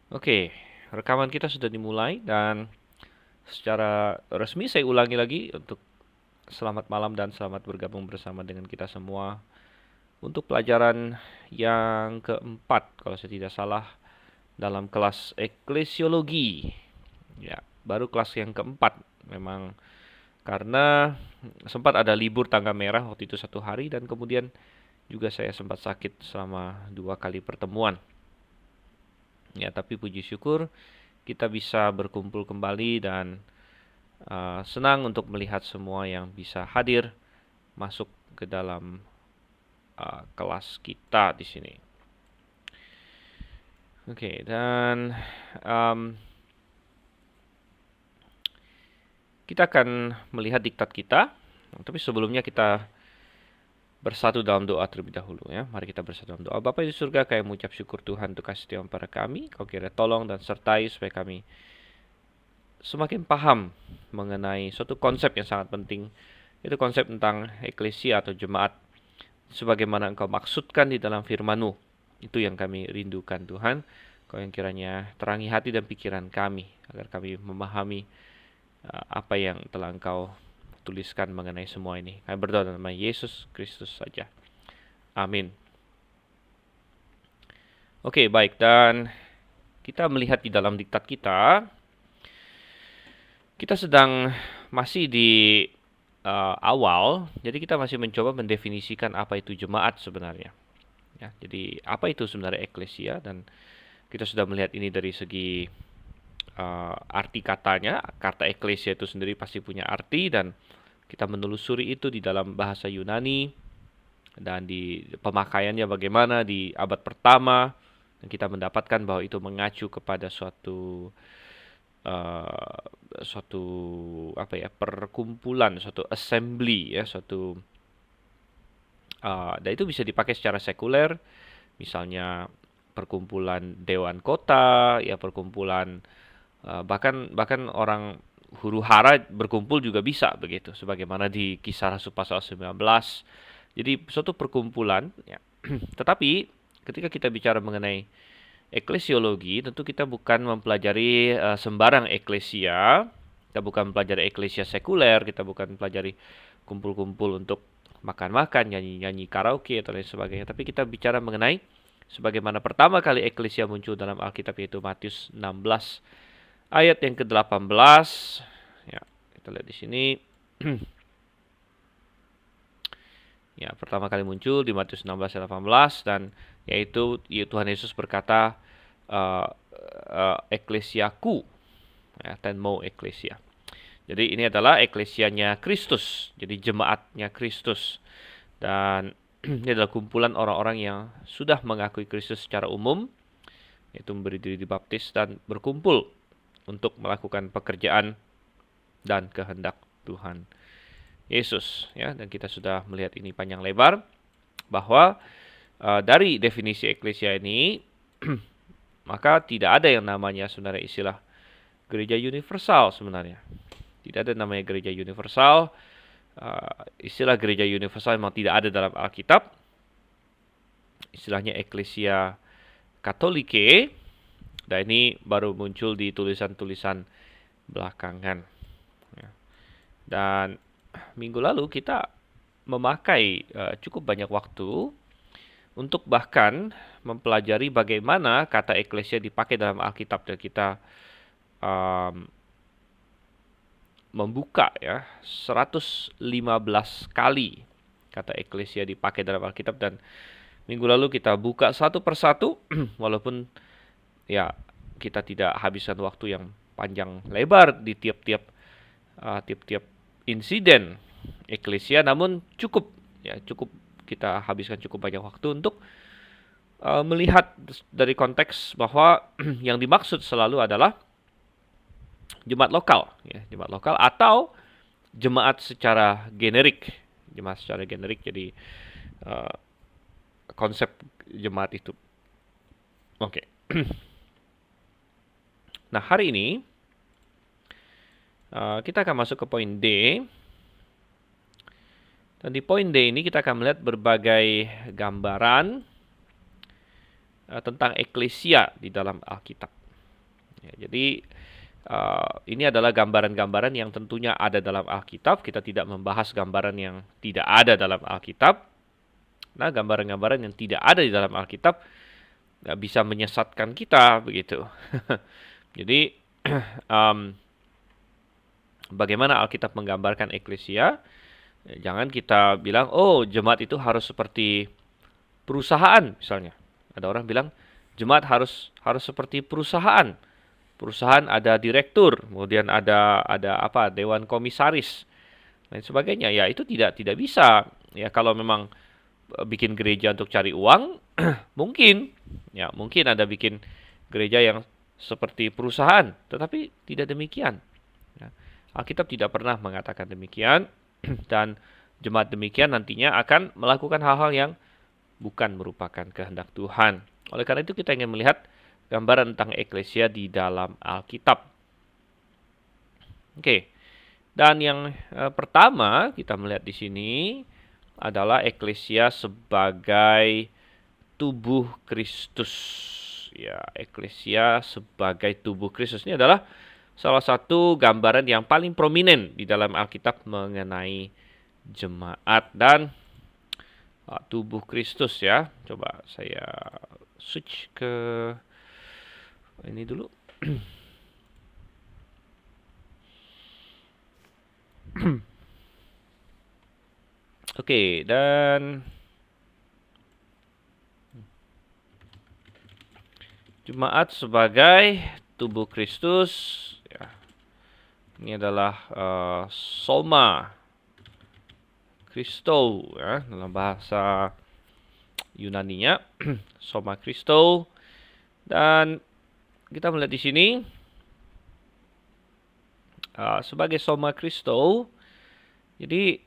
Oke, rekaman kita sudah dimulai dan secara resmi saya ulangi lagi untuk selamat malam dan selamat bergabung bersama dengan kita semua untuk pelajaran yang keempat kalau saya tidak salah dalam kelas eklesiologi. Ya, baru kelas yang keempat memang karena sempat ada libur tanggal merah waktu itu 1 hari dan kemudian juga saya sempat sakit selama 2 kali pertemuan. Ya, tapi puji syukur kita bisa berkumpul kembali dan senang untuk melihat semua yang bisa hadir masuk ke dalam kelas kita di sini. Oke, dan um, kita akan melihat diktat kita. Tapi sebelumnya kita bersatu dalam doa terlebih dahulu ya. Mari kita bersatu dalam doa. Bapa di surga, kami mengucap syukur Tuhan untuk kasih setiamu pada kami. Kau kira tolong dan sertai supaya kami semakin paham mengenai suatu konsep yang sangat penting, yaitu konsep tentang eklesia atau jemaat sebagaimana Engkau maksudkan di dalam firman-Mu. Itu yang kami rindukan Tuhan. Kau yang kiranya terangi hati dan pikiran kami agar kami memahami apa yang telah Engkau tuliskan mengenai semua ini. Kami berdoa dalam nama Yesus Kristus saja. Amin. Oke, baik, dan kita melihat di dalam diktat kita, kita sedang masih di awal, jadi kita masih mencoba mendefinisikan apa itu jemaat sebenarnya. Ya, jadi apa itu sebenarnya eklesia, dan kita sudah melihat ini dari segi arti katanya. Kata eklesia itu sendiri pasti punya arti dan kita menelusuri itu di dalam bahasa Yunani dan di pemakaiannya bagaimana di abad pertama, dan kita mendapatkan bahwa itu mengacu kepada uh, suatu apa ya, perkumpulan, suatu assembly ya, dan itu bisa dipakai secara sekuler, misalnya perkumpulan dewan kota, ya perkumpulan bahkan bahkan orang huru hara berkumpul juga bisa begitu, sebagaimana di Kisah Rasul pasal 19. Jadi suatu perkumpulan, ya. Tetapi ketika kita bicara mengenai eklesiologi, tentu kita bukan mempelajari sembarang eklesia. Kita bukan mempelajari eklesia sekuler, kita bukan mempelajari kumpul-kumpul untuk makan-makan, nyanyi-nyanyi karaoke atau lain sebagainya. Tapi kita bicara mengenai sebagaimana pertama kali eklesia muncul dalam Alkitab, yaitu Matius 16 ayat yang ke-18. Ya, kita lihat di sini. Ya, pertama kali muncul di Matius 16 ayat 18, dan yaitu Tuhan Yesus berkata, eklesiaku, ya, tenmo eklesia. Jadi ini adalah eklesianya Kristus, jadi jemaatnya Kristus. Dan ini adalah kumpulan orang-orang yang sudah mengakui Kristus secara umum, yaitu memberi diri dibaptis dan berkumpul untuk melakukan pekerjaan dan kehendak Tuhan Yesus, ya. Dan kita sudah melihat ini panjang lebar bahwa dari definisi eklesia ini maka tidak ada yang namanya sebenarnya istilah gereja universal sebenarnya. Tidak ada namanya gereja universal. Istilah gereja universal memang tidak ada dalam Alkitab. Istilahnya eklesia katolike, dan ini baru muncul di tulisan-tulisan belakangan. Ya. Dan minggu lalu kita memakai cukup banyak waktu untuk bahkan mempelajari bagaimana kata eklesia dipakai dalam Alkitab, dan kita um, membuka ya 115 kali kata eklesia dipakai dalam Alkitab, dan minggu lalu kita buka satu persatu walaupun ya kita tidak habiskan waktu yang panjang lebar di tiap-tiap insiden eklesia, namun cukup kita habiskan cukup banyak waktu untuk melihat dari konteks bahwa yang dimaksud selalu adalah jemaat lokal, ya, jemaat lokal atau jemaat secara generik, jemaat secara generik. Jadi uh, konsep jemaat itu. Oke. Nah, hari ini kita akan masuk ke poin D. Dan di poin D ini kita akan melihat berbagai gambaran tentang eklesia di dalam Alkitab. Ya, jadi ini adalah gambaran-gambaran yang tentunya ada dalam Alkitab. Kita tidak membahas gambaran yang tidak ada dalam Alkitab. Nah, gambaran-gambaran yang tidak ada di dalam Alkitab nggak bisa menyesatkan kita begitu. Jadi bagaimana Alkitab menggambarkan eklesia? Jangan kita bilang, oh jemaat itu harus seperti perusahaan misalnya. Ada orang bilang jemaat harus seperti perusahaan. Perusahaan ada direktur, kemudian ada apa? Dewan komisaris dan sebagainya. Ya itu tidak bisa. Ya kalau memang bikin gereja untuk cari uang, mungkin ya mungkin ada bikin gereja yang seperti perusahaan, tetapi tidak demikian. Ya, Alkitab tidak pernah mengatakan demikian dan jemaat demikian nantinya akan melakukan hal-hal yang bukan merupakan kehendak Tuhan. Oleh karena itu kita ingin melihat gambaran tentang eklesia di dalam Alkitab. Oke. Dan yang pertama kita melihat di sini adalah eklesia sebagai tubuh Kristus. Ya, eklesia sebagai tubuh Kristus ini adalah salah satu gambaran yang paling prominent di dalam Alkitab mengenai jemaat dan tubuh Kristus ya. Coba saya switch ke ini dulu. Oke, dan jemaat sebagai tubuh Kristus ya. Ini adalah soma Christo ya dalam bahasa Yunaninya soma Christo, dan kita melihat di sini sebagai soma Christo. Jadi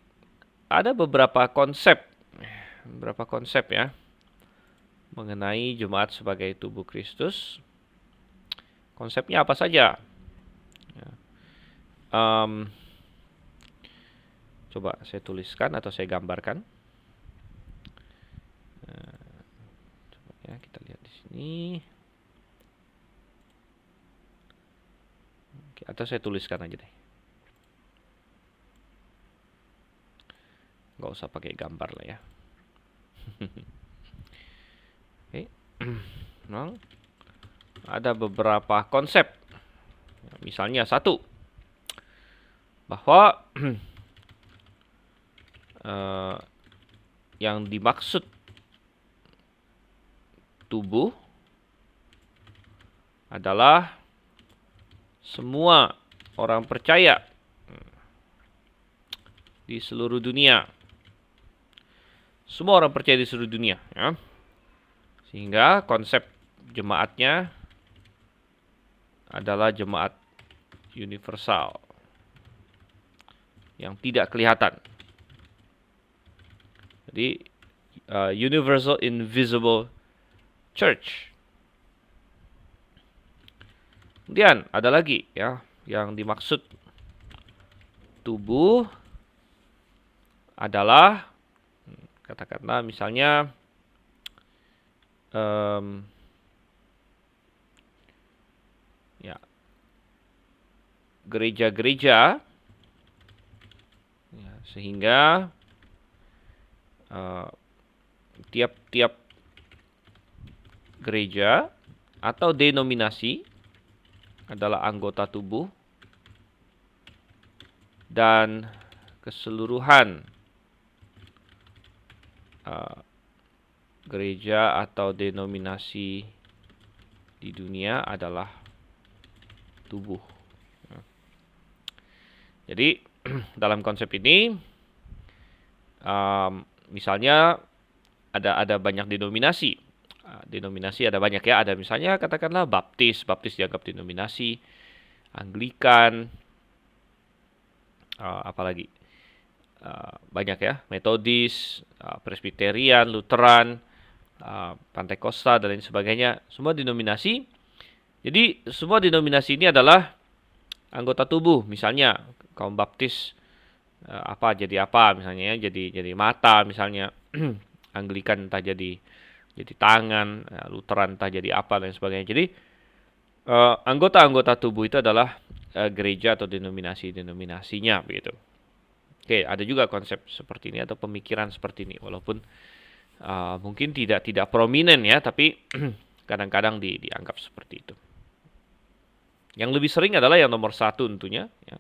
ada beberapa konsep ya mengenai jemaat sebagai tubuh Kristus. Konsepnya apa saja? Ya. Coba saya tuliskan atau saya gambarkan. Coba ya kita lihat di sini. Oke, atau saya tuliskan aja deh. Nggak usah pakai gambar lah ya. Oke. Nah, ada beberapa konsep. Misalnya satu, bahwa yang dimaksud tubuh adalah semua orang percaya di seluruh dunia. Semua orang percaya di seluruh dunia ya. Sehingga konsep jemaatnya adalah jemaat universal yang tidak kelihatan. Jadi universal invisible church. Kemudian ada lagi ya yang dimaksud tubuh adalah katakanlah misalnya ya gereja-gereja ya, sehingga tiap-tiap gereja atau denominasi adalah anggota tubuh dan keseluruhan gereja atau denominasi di dunia adalah tubuh. Jadi dalam konsep ini misalnya ada banyak denominasi. Denominasi ada banyak ya. Ada misalnya katakanlah Baptis dianggap denominasi, Anglikan, apalagi banyak ya, Metodis, Presbyterian, Lutheran, Pantekosta dan lain sebagainya. Semua denominasi. Jadi semua denominasi ini adalah anggota tubuh. Misalnya kaum Baptis jadi apa misalnya ya, jadi mata misalnya. Anglikan entah jadi tangan, Lutheran entah jadi apa dan sebagainya. Jadi Anggota-anggota tubuh itu adalah gereja atau denominasi-denominasinya begitu. Oke, ada juga konsep seperti ini atau pemikiran seperti ini, walaupun mungkin tidak prominent ya, tapi kadang-kadang dianggap seperti itu. Yang lebih sering adalah yang nomor satu tentunya. Ya.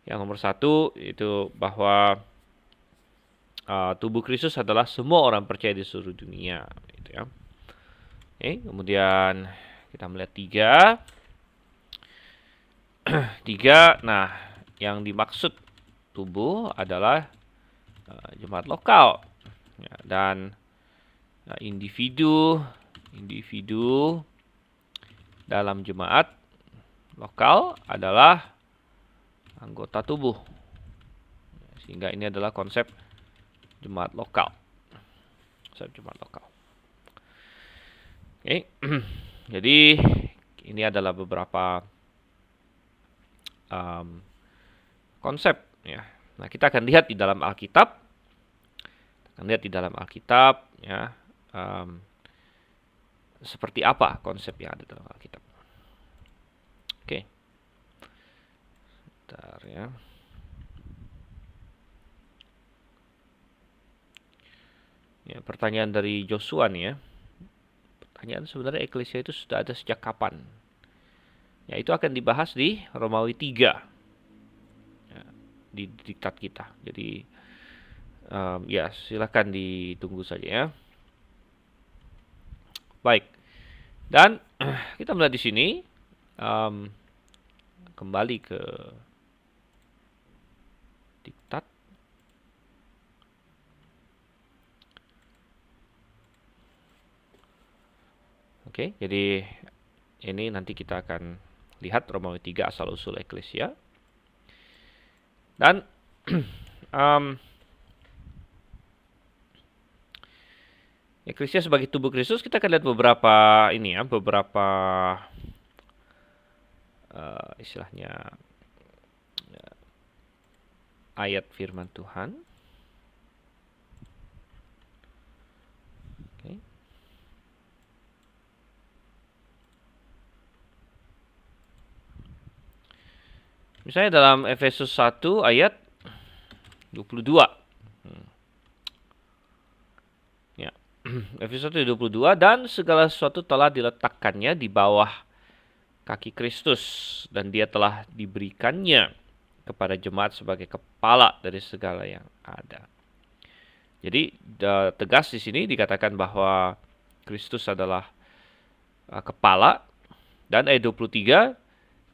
Yang nomor satu itu bahwa tubuh Kristus adalah semua orang percaya di seluruh dunia. Gitu ya. Oke, kemudian kita melihat tiga. Nah, yang dimaksud tubuh adalah jemaat lokal ya, dan individu dalam jemaat lokal adalah anggota tubuh. Sehingga ini adalah konsep jemaat lokal. Oke. Jadi ini adalah beberapa konsep ya. Nah, kita akan lihat di dalam Alkitab. Ya, seperti apa konsep yang ada dalam Alkitab. Oke. Bentar ya. Ya, pertanyaan dari Joshua nih ya. Pertanyaan sebenarnya eklesia itu sudah ada sejak kapan? Ya, itu akan dibahas di Romawi 3. Ya, di diktat kita. Jadi ya, silakan ditunggu saja ya. Baik. Dan kita melihat di sini kembali ke diktat. Oke, jadi ini nanti kita akan lihat Romawi 3 asal-usul eklesia. Dan eklesia sebagai tubuh Kristus, kita akan lihat beberapa ini ya, beberapa istilahnya ayat firman Tuhan. Oke. Misalnya dalam Efesus 1 ayat 22. Ya. Efesus 1 ayat 22, dan segala sesuatu telah diletakkannya di bawah kaki Kristus, dan dia telah diberikannya kepada jemaat sebagai kepala dari segala yang ada. Jadi tegas di sini dikatakan bahwa Kristus adalah kepala, dan ayat 23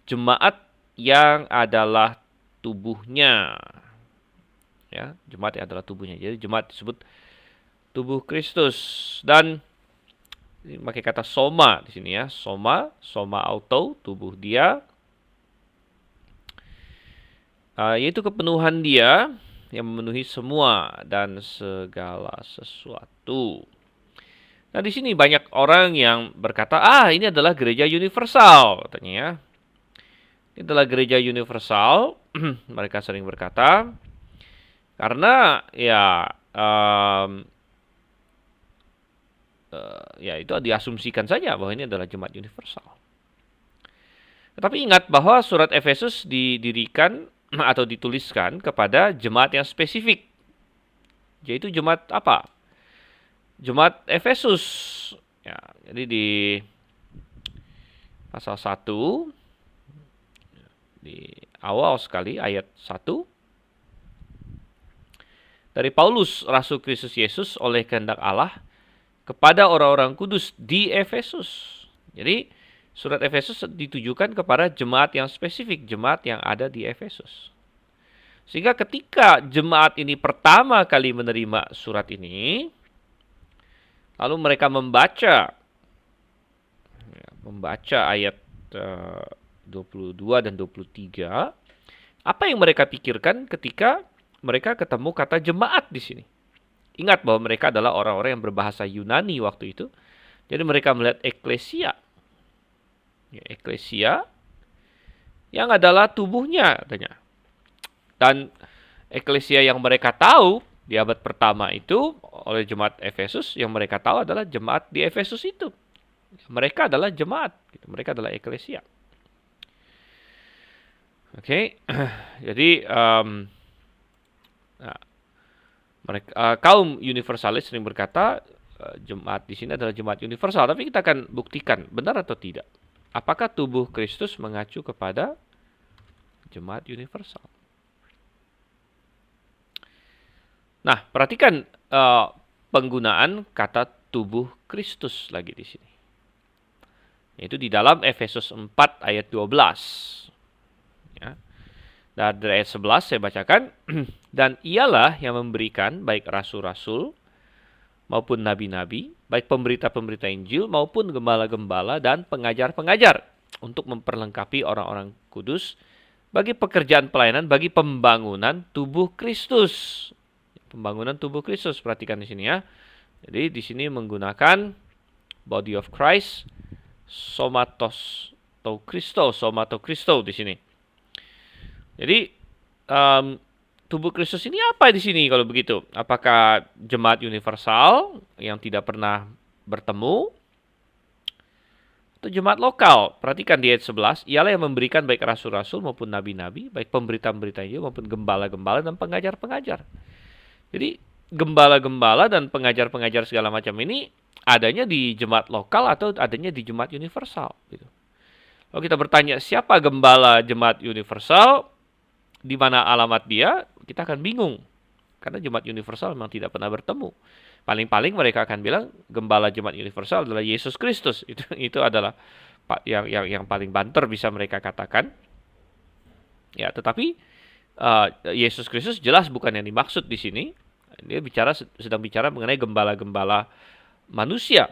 jemaat yang adalah tubuhnya. Ya, jemaat yang adalah tubuhnya. Jadi jemaat disebut tubuh Kristus, dan pakai kata soma di sini ya. Soma auto, tubuh dia. Yaitu kepenuhan dia yang memenuhi semua dan segala sesuatu. Nah, di sini banyak orang yang berkata, ini adalah gereja universal, katanya ya. Ini adalah gereja universal, mereka sering berkata, karena ya itu diasumsikan saja bahwa ini adalah jemaat universal. Tetapi ingat bahwa surat Efesus didirikan atau dituliskan kepada jemaat yang spesifik, yaitu jemaat apa? Jemaat Efesus. Ya, jadi di pasal 1 di awal sekali ayat 1, dari Paulus rasul Kristus Yesus oleh kehendak Allah kepada orang-orang kudus di Efesus. Jadi surat Efesus ditujukan kepada jemaat yang spesifik, jemaat yang ada di Efesus. Sehingga ketika jemaat ini pertama kali menerima surat ini, lalu mereka membaca ayat 22 dan 23, apa yang mereka pikirkan ketika mereka ketemu kata jemaat di sini? Ingat bahwa mereka adalah orang-orang yang berbahasa Yunani waktu itu. Jadi mereka melihat eklesia. Ya, eklesia yang adalah tubuhnya, katanya. Dan eklesia yang mereka tahu di abad pertama itu oleh jemaat Efesus, yang mereka tahu adalah jemaat di Efesus itu. Mereka adalah jemaat, gitu. Mereka adalah eklesia. Oke, jadi nah, mereka kaum universalis sering berkata jemaat di sini adalah jemaat universal, tapi kita akan buktikan benar atau tidak. Apakah tubuh Kristus mengacu kepada jemaat universal? Nah, perhatikan penggunaan kata tubuh Kristus lagi di sini. Yaitu di dalam Efesus 4 ayat 12. Ya. Dan dari ayat 11 saya bacakan. Dan ialah yang memberikan baik rasul-rasul maupun nabi-nabi, baik pemberita-pemberita Injil maupun gembala-gembala dan pengajar-pengajar untuk memperlengkapi orang-orang kudus bagi pekerjaan pelayanan, bagi pembangunan tubuh Kristus. Pembangunan tubuh Kristus, perhatikan di sini ya. Jadi di sini menggunakan body of Christ, somatos Kristo di sini. Jadi tubuh Kristus ini apa di sini kalau begitu? Apakah jemaat universal yang tidak pernah bertemu? Atau jemaat lokal? Perhatikan di ayat 11. Ialah yang memberikan baik rasul-rasul maupun nabi-nabi, baik pemberita-pemberita Injil maupun gembala-gembala dan pengajar-pengajar. Jadi gembala-gembala dan pengajar-pengajar segala macam ini adanya di jemaat lokal atau adanya di jemaat universal. Gitu. Kalau kita bertanya siapa gembala jemaat universal, di mana alamat dia, kita akan bingung. Karena jemaat universal memang tidak pernah bertemu. Paling-paling mereka akan bilang gembala jemaat universal adalah Yesus Kristus. Itu adalah yang paling banter bisa mereka katakan. Ya, tetapi Yesus Kristus jelas bukan yang dimaksud di sini. Dia sedang bicara mengenai gembala-gembala manusia.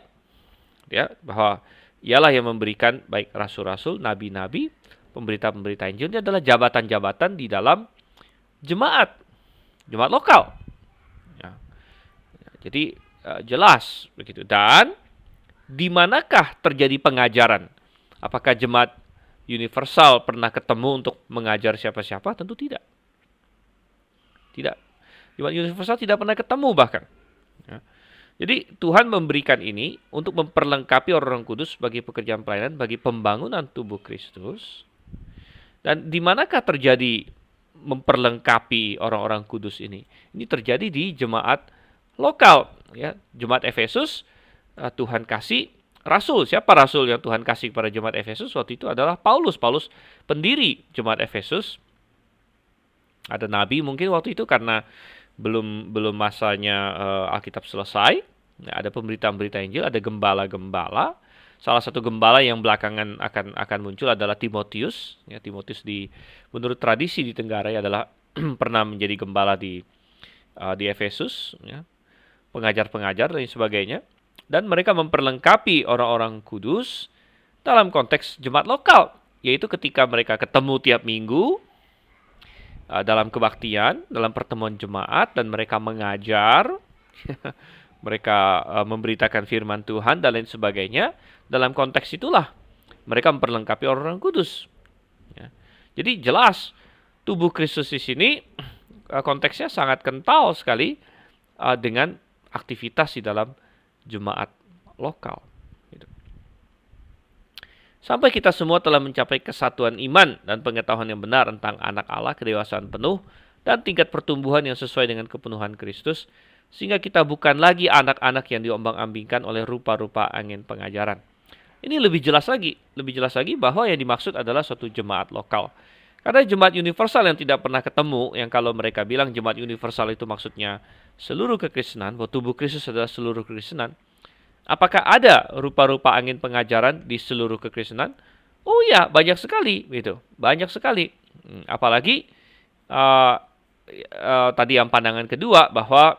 Ya, bahwa ialah yang memberikan baik rasul-rasul, nabi-nabi, pemberita-pemberita Injil. Ini adalah jabatan-jabatan di dalam jemaat lokal. Ya. Jadi jelas begitu. Dan di manakah terjadi pengajaran? Apakah jemaat universal pernah ketemu untuk mengajar siapa-siapa? Tentu tidak. Tidak. Jemaat universal tidak pernah ketemu bahkan. Ya. Jadi Tuhan memberikan ini untuk memperlengkapi orang-orang kudus bagi pekerjaan pelayanan, bagi pembangunan tubuh Kristus. Dan di manakah terjadi memperlengkapi orang-orang kudus ini? Ini terjadi di jemaat lokal. Ya. Jemaat Efesus, Tuhan kasih rasul. Siapa rasul yang Tuhan kasih kepada jemaat Efesus? Waktu itu adalah Paulus. Paulus pendiri jemaat Efesus. Ada nabi mungkin waktu itu karena belum masanya Alkitab selesai. Ada pemberita-pemberita Injil, ada gembala-gembala. Salah satu gembala yang belakangan akan muncul adalah Timotius. Ya, Timotius menurut tradisi di Tenggarai adalah pernah menjadi gembala di Efesus, ya, pengajar-pengajar dan sebagainya. Dan mereka memperlengkapi orang-orang kudus dalam konteks jemaat lokal, yaitu ketika mereka ketemu tiap minggu dalam kebaktian, dalam pertemuan jemaat, dan mereka mengajar, mereka memberitakan firman Tuhan dan lain sebagainya. Dalam konteks itulah mereka memperlengkapi orang-orang kudus. Ya. Jadi jelas tubuh Kristus di sini konteksnya sangat kental sekali dengan aktivitas di dalam jemaat lokal. Sampai kita semua telah mencapai kesatuan iman dan pengetahuan yang benar tentang anak Allah, kedewasaan penuh, dan tingkat pertumbuhan yang sesuai dengan kepenuhan Kristus, sehingga kita bukan lagi anak-anak yang diombang-ambingkan oleh rupa-rupa angin pengajaran. Ini lebih jelas lagi bahwa yang dimaksud adalah suatu jemaat lokal. Karena jemaat universal yang tidak pernah ketemu, yang kalau mereka bilang jemaat universal itu maksudnya seluruh kekristenan, bahwa tubuh Kristus adalah seluruh kekristenan. Apakah ada rupa-rupa angin pengajaran di seluruh kekristenan? Oh ya, banyak sekali, gitu. Banyak sekali. Apalagi tadi yang pandangan kedua bahwa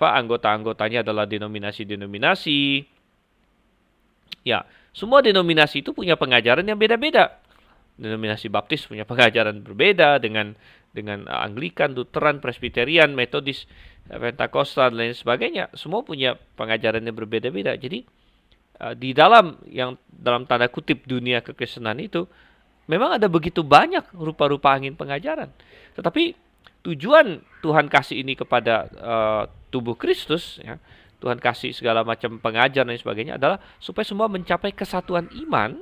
anggota-anggotanya adalah denominasi-denominasi. Ya, semua denominasi itu punya pengajaran yang beda-beda. Denominasi Baptis punya pengajaran berbeda dengan Anglikan, Lutheran, Presbyterian, Metodis, Pentakosta dan lain sebagainya. Semua punya pengajaran yang berbeda-beda. Jadi di dalam tanda kutip dunia kekristenan itu memang ada begitu banyak rupa-rupa angin pengajaran. Tetapi tujuan Tuhan kasih ini kepada tubuh Kristus, ya, Tuhan kasih segala macam pengajaran dan sebagainya adalah supaya semua mencapai kesatuan iman,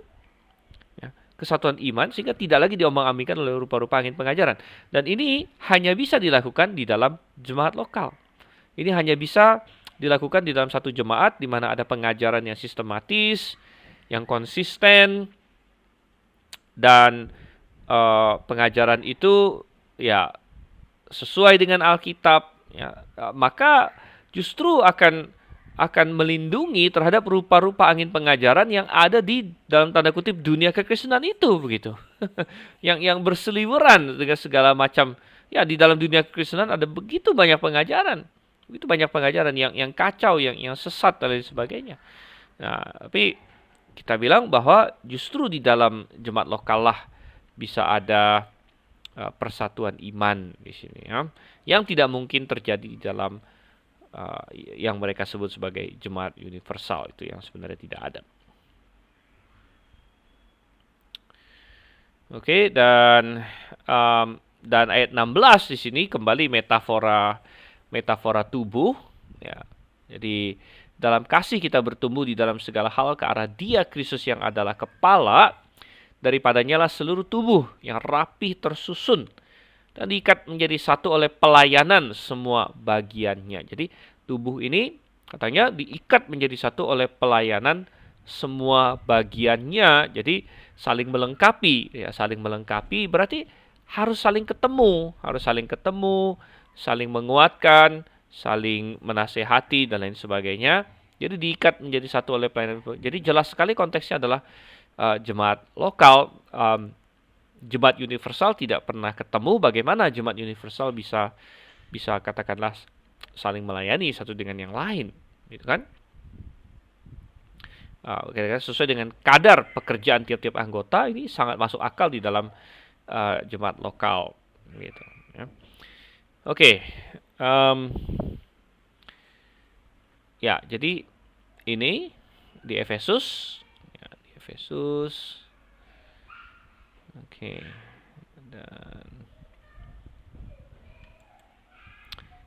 ya, kesatuan iman sehingga tidak lagi diombang-ambingkan oleh rupa-rupa angin pengajaran. Dan ini hanya bisa dilakukan di dalam jemaat lokal. Ini hanya bisa dilakukan di dalam satu jemaat di mana ada pengajaran yang sistematis, yang konsisten, dan pengajaran itu ya sesuai dengan Alkitab, ya, maka justru akan melindungi terhadap rupa-rupa angin pengajaran yang ada di dalam tanda kutip dunia kekristenan itu begitu. yang berseliweran dengan segala macam, ya, di dalam dunia kekristenan ada begitu banyak pengajaran. Begitu banyak pengajaran yang kacau, yang sesat dan lain sebagainya. Nah, tapi kita bilang bahwa justru di dalam jemaat lokal lah bisa ada persatuan iman di sini, ya, yang tidak mungkin terjadi di dalam yang mereka sebut sebagai jemaat universal, itu yang sebenarnya tidak ada. Oke, dan ayat 16 di sini kembali metafora tubuh, ya. Jadi dalam kasih kita bertumbuh di dalam segala hal ke arah Dia Kristus yang adalah kepala, daripadanya lah seluruh tubuh yang rapih tersusun dan diikat menjadi satu oleh pelayanan semua bagiannya. Jadi tubuh ini katanya diikat menjadi satu oleh pelayanan semua bagiannya. Jadi saling melengkapi, ya, saling melengkapi berarti harus saling ketemu, saling menguatkan, saling menasehati dan lain sebagainya. Jadi diikat menjadi satu oleh pelayanan. Jadi jelas sekali konteksnya adalah jemaat lokal. Jemaat universal tidak pernah ketemu. Bagaimana jemaat universal bisa katakanlah saling melayani satu dengan yang lain, gitu kan? Sesuai dengan kadar pekerjaan tiap-tiap anggota, ini sangat masuk akal di dalam jemaat lokal, gitu, ya. Oke, ya, jadi ini di Efesus. Oke. Dan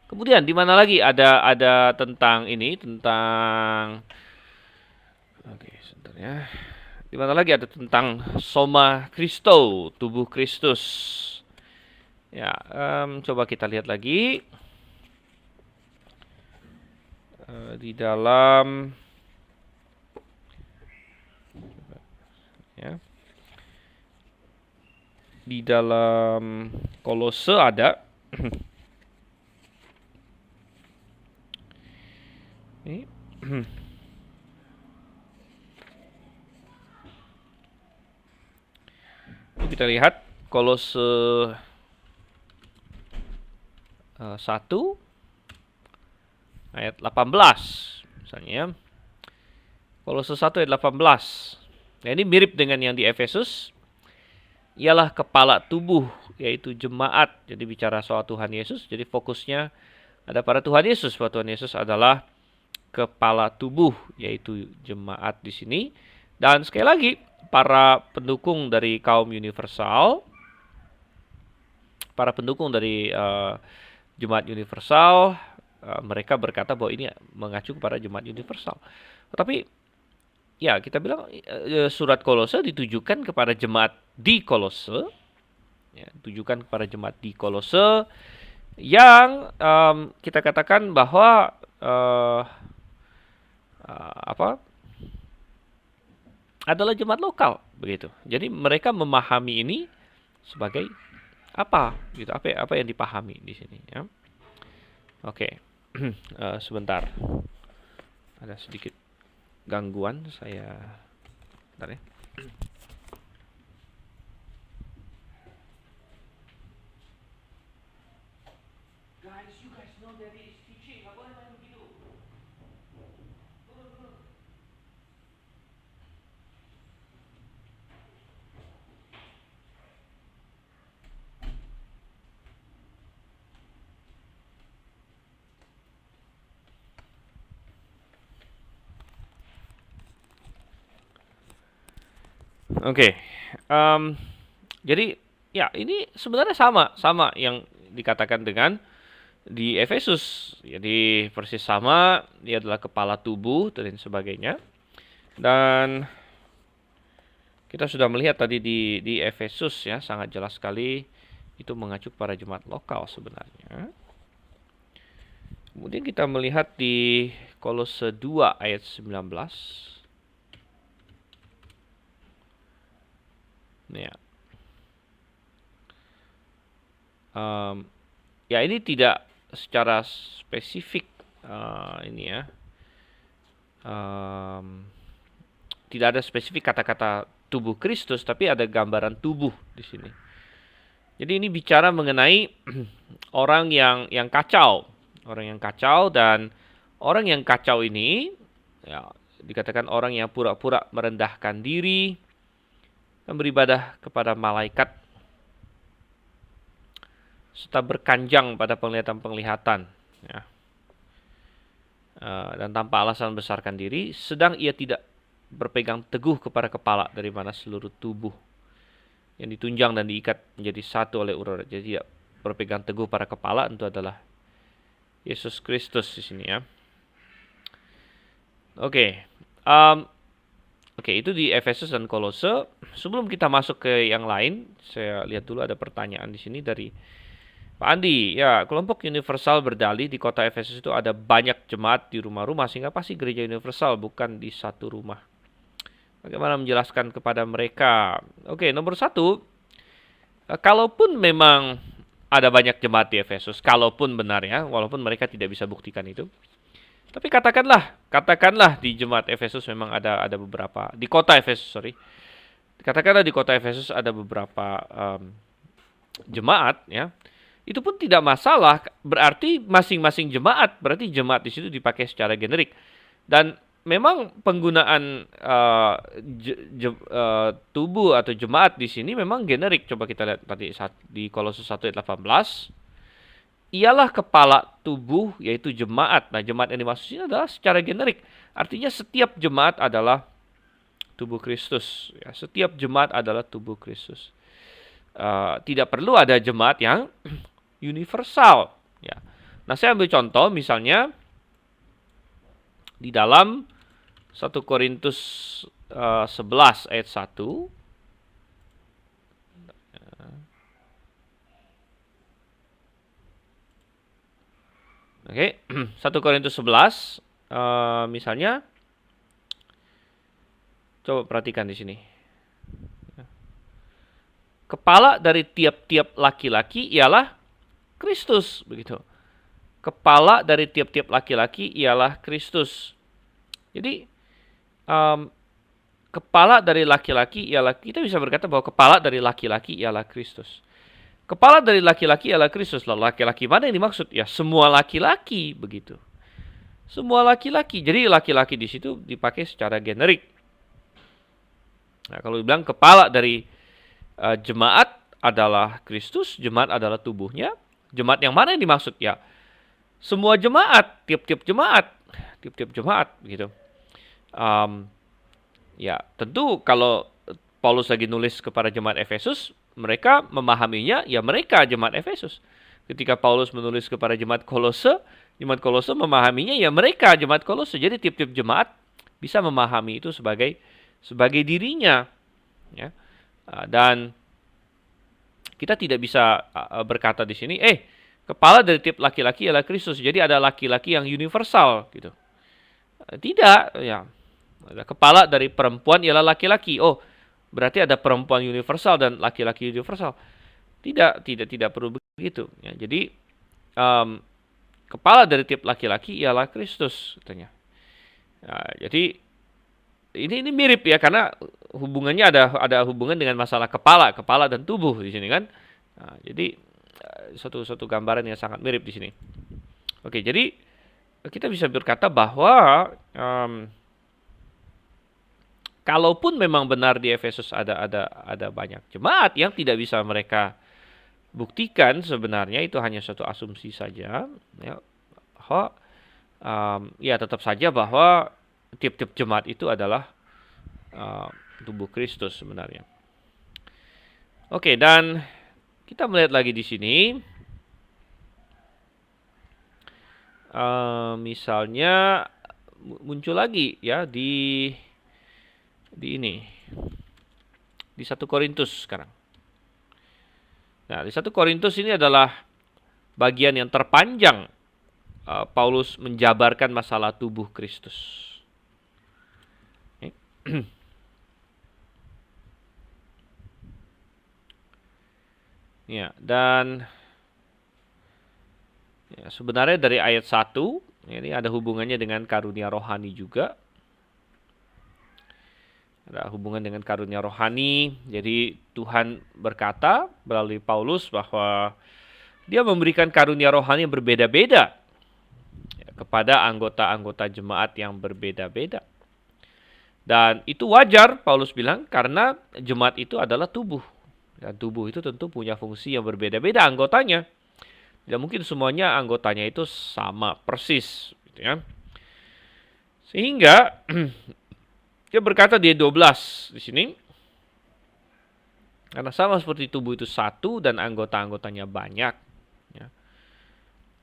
kemudian di mana lagi ada tentang ini, tentang oke, sebentar ya. Di mana lagi ada tentang soma Kristo, tubuh Kristus. Ya, coba kita lihat lagi di dalam, ya, di dalam Kolose ada. Ini kita lihat Kolose 1 ayat 18 misalnya, ya. Kolose 1 ayat 18. Nah, ini mirip dengan yang di Efesus. Ialah kepala tubuh, yaitu jemaat. Jadi bicara soal Tuhan Yesus, jadi fokusnya ada pada Tuhan Yesus. Bahwa Tuhan Yesus adalah kepala tubuh, yaitu jemaat di sini. Dan sekali lagi, para pendukung dari kaum universal, para pendukung dari jemaat universal, mereka berkata bahwa ini mengacu kepada jemaat universal. Tetapi ya, kita bilang surat Kolose ditujukan kepada jemaat di Kolose, ya, ditujukan kepada jemaat di Kolose yang kita katakan bahwa adalah jemaat lokal, begitu. Jadi mereka memahami ini sebagai apa, gitu? Apa yang dipahami di sini, ya? Oke, sebentar, ada sedikit gangguan, saya bentar ya. Guys, you guys know that is teaching. Nggak boleh main begitu. Turun. Oke, jadi ya ini sebenarnya sama yang dikatakan dengan di Efesus. Jadi persis sama, dia adalah kepala tubuh dan sebagainya. Dan kita sudah melihat tadi di Efesus ya, sangat jelas sekali itu mengacu pada jemaat lokal sebenarnya. Kemudian kita melihat di Kolose 2 ayat 19. Ya. Ya ini tidak secara spesifik ini ya. Tidak ada spesifik kata-kata tubuh Kristus, tapi ada gambaran tubuh di sini. Jadi ini bicara mengenai orang yang kacau, dan orang yang kacau ini ya dikatakan orang yang pura-pura merendahkan diri dan beribadah kepada malaikat serta berkanjang pada penglihatan-penglihatan ya. Dan tanpa alasan membesarkan diri, sedang ia tidak berpegang teguh kepada kepala dari mana seluruh tubuh yang ditunjang dan diikat menjadi satu oleh urat. Jadi tidak berpegang teguh pada kepala itu adalah Yesus Kristus di sini ya. Oke. Oke, itu di Efesus dan Kolose. Sebelum kita masuk ke yang lain, saya lihat dulu ada pertanyaan di sini dari Pak Andi. Ya, kelompok universal berdalih di kota Efesus itu ada banyak jemaat di rumah-rumah, sehingga pasti gereja universal, bukan di satu rumah. Bagaimana menjelaskan kepada mereka? Oke, nomor satu, kalaupun memang ada banyak jemaat di Efesus, kalaupun benar ya, walaupun mereka tidak bisa buktikan itu. Tapi katakanlah di jemaat Efesus memang ada beberapa, di kota Efesus, sorry. Katakanlah di kota Efesus ada beberapa jemaat ya. Itu pun tidak masalah, berarti masing-masing jemaat, berarti jemaat di situ dipakai secara generik. Dan memang penggunaan tubuh atau jemaat di sini memang generik. Coba kita lihat tadi di Kolose 1 ayat 18. Ialah kepala tubuh, yaitu jemaat. Nah, jemaat yang dimaksud ini adalah secara generik. Artinya setiap jemaat adalah tubuh Kristus. Ya, setiap jemaat adalah tubuh Kristus. Tidak perlu ada jemaat yang universal. Ya. Nah, saya ambil contoh misalnya di dalam 1 Korintus 11 ayat 1. Oke, 1 Korintus 11 misalnya, coba perhatikan di sini. Kepala dari tiap-tiap laki-laki ialah Kristus, begitu. Kepala dari tiap-tiap laki-laki ialah Kristus. Jadi kepala dari laki-laki ialah, kita bisa berkata bahwa kepala dari laki-laki ialah Kristus. Kepala dari laki-laki ialah Kristus. Lalu laki-laki mana yang dimaksud? Ya, semua laki-laki, begitu. Semua laki-laki. Jadi laki-laki di situ dipakai secara generik. Nah, kalau dibilang kepala dari jemaat adalah Kristus, jemaat adalah tubuhnya. Jemaat yang mana yang dimaksud? Ya, semua jemaat, tiap-tiap jemaat, begitu. Ya, tentu kalau Paulus lagi nulis kepada jemaat Efesus, mereka memahaminya, ya mereka jemaat Efesus. Ketika Paulus menulis kepada jemaat Kolose memahaminya, ya mereka jemaat Kolose. Jadi tiap-tiap jemaat bisa memahami itu sebagai dirinya. Ya. Dan kita tidak bisa berkata di sini, kepala dari tiap laki-laki adalah Kristus. Jadi ada laki-laki yang universal, gitu. Tidak, ya. Kepala dari perempuan ialah laki-laki. Oh, berarti ada perempuan universal dan laki-laki universal. Tidak perlu begitu. Ya, jadi kepala dari tiap laki-laki ialah Kristus, katanya. Ya, jadi ini mirip ya, karena hubungannya ada hubungan dengan masalah kepala dan tubuh di sini kan. Nah, jadi suatu gambaran yang sangat mirip di sini. Oke, jadi kita bisa berkata bahwa kalaupun memang benar di Efesus ada banyak jemaat yang tidak bisa mereka buktikan, sebenarnya itu hanya suatu asumsi saja. Ya, ya tetap saja bahwa tiap-tiap jemaat itu adalah tubuh Kristus sebenarnya. Oke, dan kita melihat lagi di sini misalnya muncul lagi ya di ini di 1 Korintus sekarang. Nah, di 1 Korintus ini adalah bagian yang terpanjang Paulus menjabarkan masalah tubuh Kristus. Oke. Ya, dan ya, sebenarnya dari ayat 1 ini ada hubungannya dengan karunia rohani juga. Ada hubungan dengan karunia rohani. Jadi Tuhan berkata melalui Paulus bahwa dia memberikan karunia rohani yang berbeda-beda kepada anggota-anggota jemaat yang berbeda-beda. Dan itu wajar Paulus bilang karena jemaat itu adalah tubuh. Dan tubuh itu tentu punya fungsi yang berbeda-beda anggotanya. Tidak mungkin semuanya anggotanya itu sama persis, gitu ya. Sehingga dia berkata di 12 di sini, karena sama seperti tubuh itu satu dan anggota-anggotanya banyak, ya.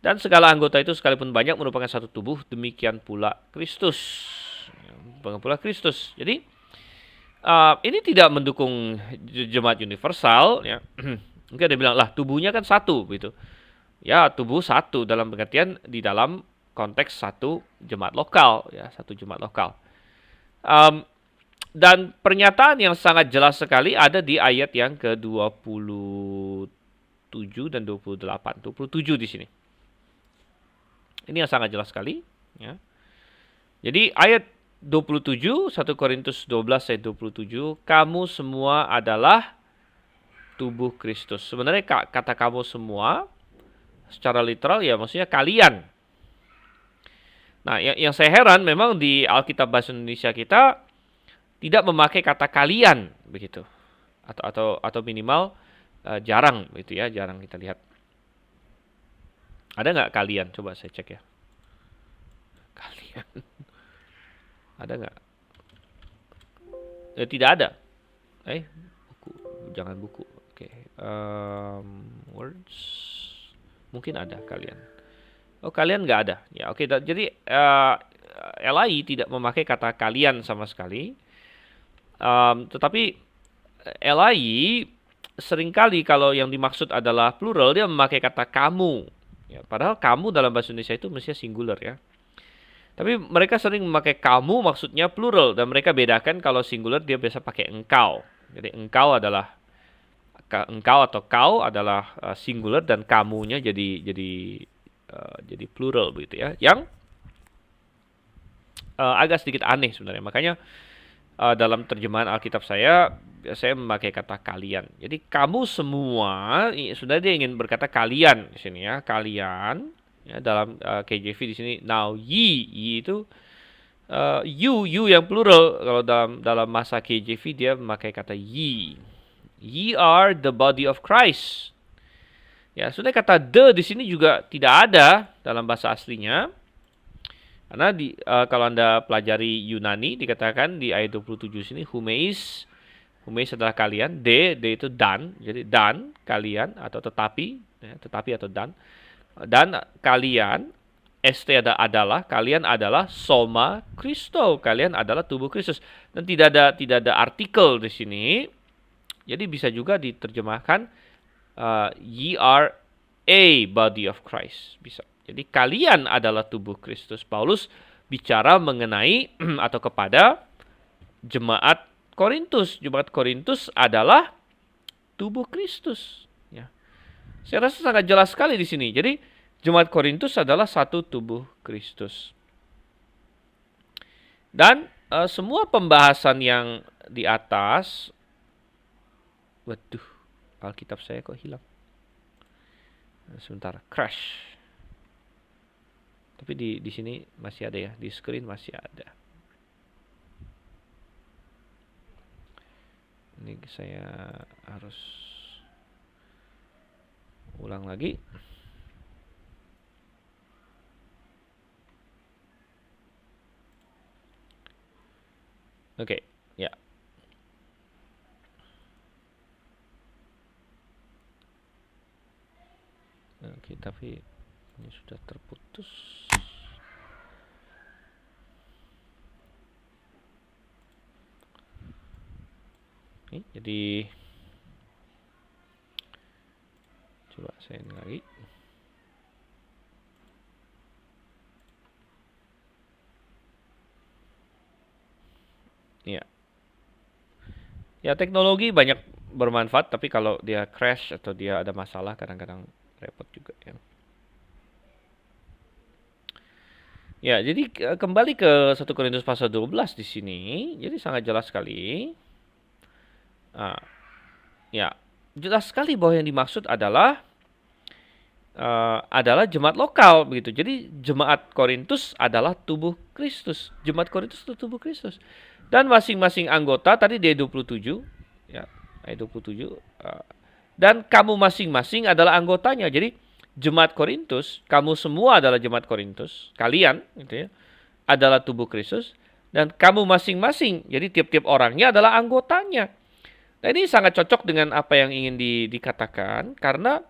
Dan segala anggota itu sekalipun banyak merupakan satu tubuh, demikian pula Kristus. Demikian pula Kristus. Jadi ini tidak mendukung jemaat universal, ya. Mungkin ada bilang lah tubuhnya kan satu, gitu. Ya, tubuh satu dalam pengertian di dalam konteks satu jemaat lokal, ya, satu jemaat lokal. Dan pernyataan yang sangat jelas sekali ada di ayat yang ke-27 dan 28. 27 di sini. Ini yang sangat jelas sekali, ya. Jadi ayat 27, 1 Korintus 12 ayat 27, kamu semua adalah tubuh Kristus. Sebenarnya kata kamu semua secara literal ya maksudnya kalian. Nah, yang saya heran memang di Alkitab Bahasa Indonesia kita tidak memakai kata kalian begitu. Atau minimal jarang gitu ya, jarang kita lihat. Ada nggak kalian? Coba saya cek ya. Kalian. Ada nggak? Tidak ada. Buku. Jangan buku. Oke. Words. Mungkin ada kalian. Oh, kalian nggak ada. Ya, oke. Jadi LAI tidak memakai kata kalian sama sekali. Tetapi LAI seringkali kalau yang dimaksud adalah plural, dia memakai kata kamu. Ya, padahal kamu dalam bahasa Indonesia itu mestinya singular ya. Tapi mereka sering memakai kamu maksudnya plural. Dan mereka bedakan kalau singular dia biasa pakai engkau. Jadi engkau atau kau adalah singular dan kamunya jadi plural begitu ya. Yang agak sedikit aneh sebenarnya. Makanya dalam terjemahan Alkitab saya memakai kata kalian. Jadi kamu semua, sudah dia ingin berkata kalian di sini ya, kalian ya dalam KJV di sini now ye itu you yang plural. Kalau dalam masa KJV dia memakai kata ye. Ye are the body of Christ. Ya, sudah kata the di sini juga tidak ada dalam bahasa aslinya. Karena kalau Anda pelajari Yunani dikatakan di ayat 27 sini humeis adalah kalian, de itu dan, jadi dan kalian atau tetapi, ya, tetapi atau dan kalian, st adalah kalian adalah soma Kristo, kalian adalah tubuh Kristus dan tidak ada artikel di sini, jadi bisa juga diterjemahkan ye are a body of Christ, bisa. Jadi kalian adalah tubuh Kristus. Paulus bicara mengenai atau kepada jemaat Korintus. Jemaat Korintus adalah tubuh Kristus. Ya. Saya rasa sangat jelas sekali di sini. Jadi jemaat Korintus adalah satu tubuh Kristus. Dan semua pembahasan yang di atas, waduh, Alkitab saya kok hilang. Sebentar, crash. Tapi di sini masih ada ya, di screen masih ada. Ini saya harus ulang lagi. Oke, ya. Oke, tapi Ini sudah terputus. Jadi coba saya ini lagi. Ya. Ya, teknologi banyak bermanfaat, tapi kalau dia crash atau dia ada masalah kadang-kadang repot juga ya. Ya, jadi kembali ke 1 Korintus pasal 12 di sini. Jadi sangat jelas sekali. Ya, jelas sekali bahwa yang dimaksud adalah jemaat lokal begitu. Jadi jemaat Korintus adalah tubuh Kristus. Jemaat Korintus itu tubuh Kristus. Dan masing-masing anggota tadi di ayat 27 ya, ayat 27 dan kamu masing-masing adalah anggotanya. Jadi jemaat Korintus, kamu semua adalah jemaat Korintus, kalian gitu ya, adalah tubuh Kristus dan kamu masing-masing. Jadi tiap-tiap orangnya adalah anggotanya. Nah, ini sangat cocok dengan apa yang ingin dikatakan karena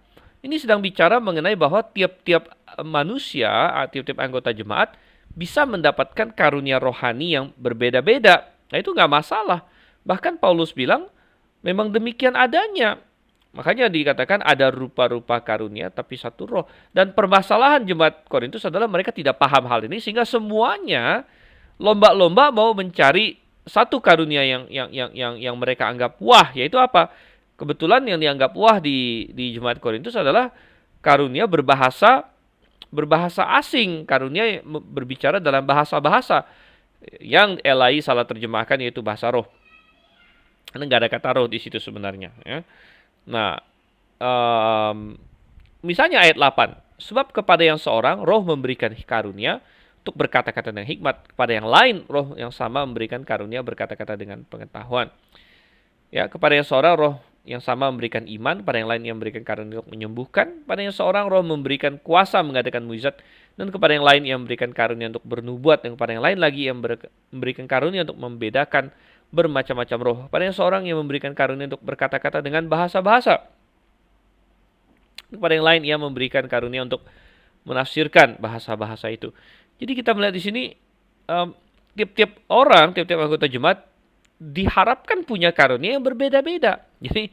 ini sedang bicara mengenai bahwa tiap-tiap manusia, tiap-tiap anggota jemaat bisa mendapatkan karunia rohani yang berbeda-beda. Nah, itu nggak masalah. Bahkan Paulus bilang memang demikian adanya. Makanya dikatakan ada rupa-rupa karunia tapi satu roh. Dan permasalahan jemaat Korintus adalah mereka tidak paham hal ini sehingga semuanya lomba-lomba mau mencari satu karunia yang mereka anggap wah, yaitu apa? Kebetulan yang dianggap wah di jemaat Korintus adalah karunia berbahasa asing, karunia berbicara dalam bahasa-bahasa yang Elai salah terjemahkan yaitu bahasa roh. Karena nggak ada kata roh di situ sebenarnya. Ya. Nah, misalnya ayat 8. Sebab kepada yang seorang roh memberikan karunia untuk berkata-kata dengan hikmat. Kepada yang lain roh yang sama memberikan karunia berkata-kata dengan pengetahuan. Ya, kepada yang seorang roh yang sama memberikan iman, pada yang lain yang memberikan karunia untuk menyembuhkan, pada yang seorang roh memberikan kuasa mengadakan mukjizat, dan kepada yang lain yang memberikan karunia untuk bernubuat, dan kepada yang lain lagi yang memberikan karunia untuk membedakan bermacam-macam roh. Pada yang seorang yang memberikan karunia untuk berkata-kata dengan bahasa-bahasa. Kepada yang lain yang memberikan karunia untuk menafsirkan bahasa-bahasa itu. Jadi kita melihat di sini tiap-tiap orang, tiap-tiap anggota jemaat diharapkan punya karunia yang berbeda-beda. Jadi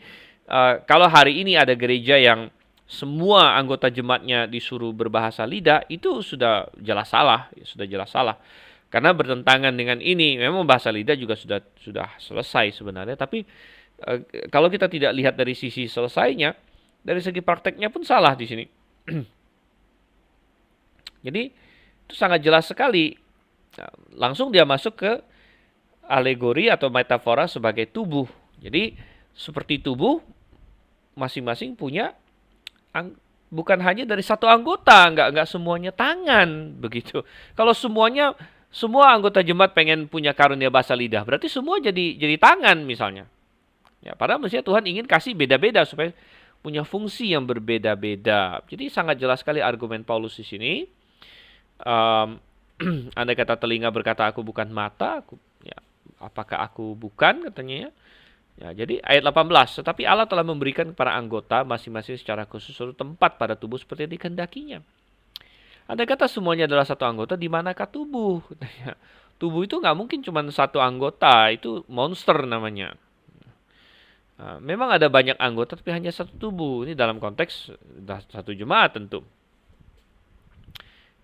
kalau hari ini ada gereja yang semua anggota jemaatnya disuruh berbahasa lidah, itu sudah jelas salah, Karena bertentangan dengan ini, memang bahasa lidah juga sudah selesai sebenarnya, tapi kalau kita tidak lihat dari sisi selesainya, dari segi prakteknya pun salah di sini. Jadi itu sangat jelas sekali. Langsung dia masuk ke alegori atau metafora sebagai tubuh. Jadi seperti tubuh, masing-masing punya bukan hanya dari satu anggota, nggak semuanya tangan begitu. Kalau semua anggota jemaat pengen punya karunia bahasa lidah, berarti semua jadi tangan misalnya. Ya, padahal mestinya Tuhan ingin kasih beda-beda supaya punya fungsi yang berbeda-beda. Jadi sangat jelas sekali argumen Paulus di sini. Andai kata telinga berkata aku bukan mata, apakah aku bukan katanya ya. Ya, jadi ayat 18, tetapi Allah telah memberikan para anggota masing-masing secara khusus suatu tempat pada tubuh seperti yang dikehendakinya. Andai kata semuanya adalah satu anggota, di manakah tubuh? Tubuh itu nggak mungkin cuma satu anggota, itu monster namanya. Memang ada banyak anggota tapi hanya satu tubuh. Ini dalam konteks satu jemaat tentu.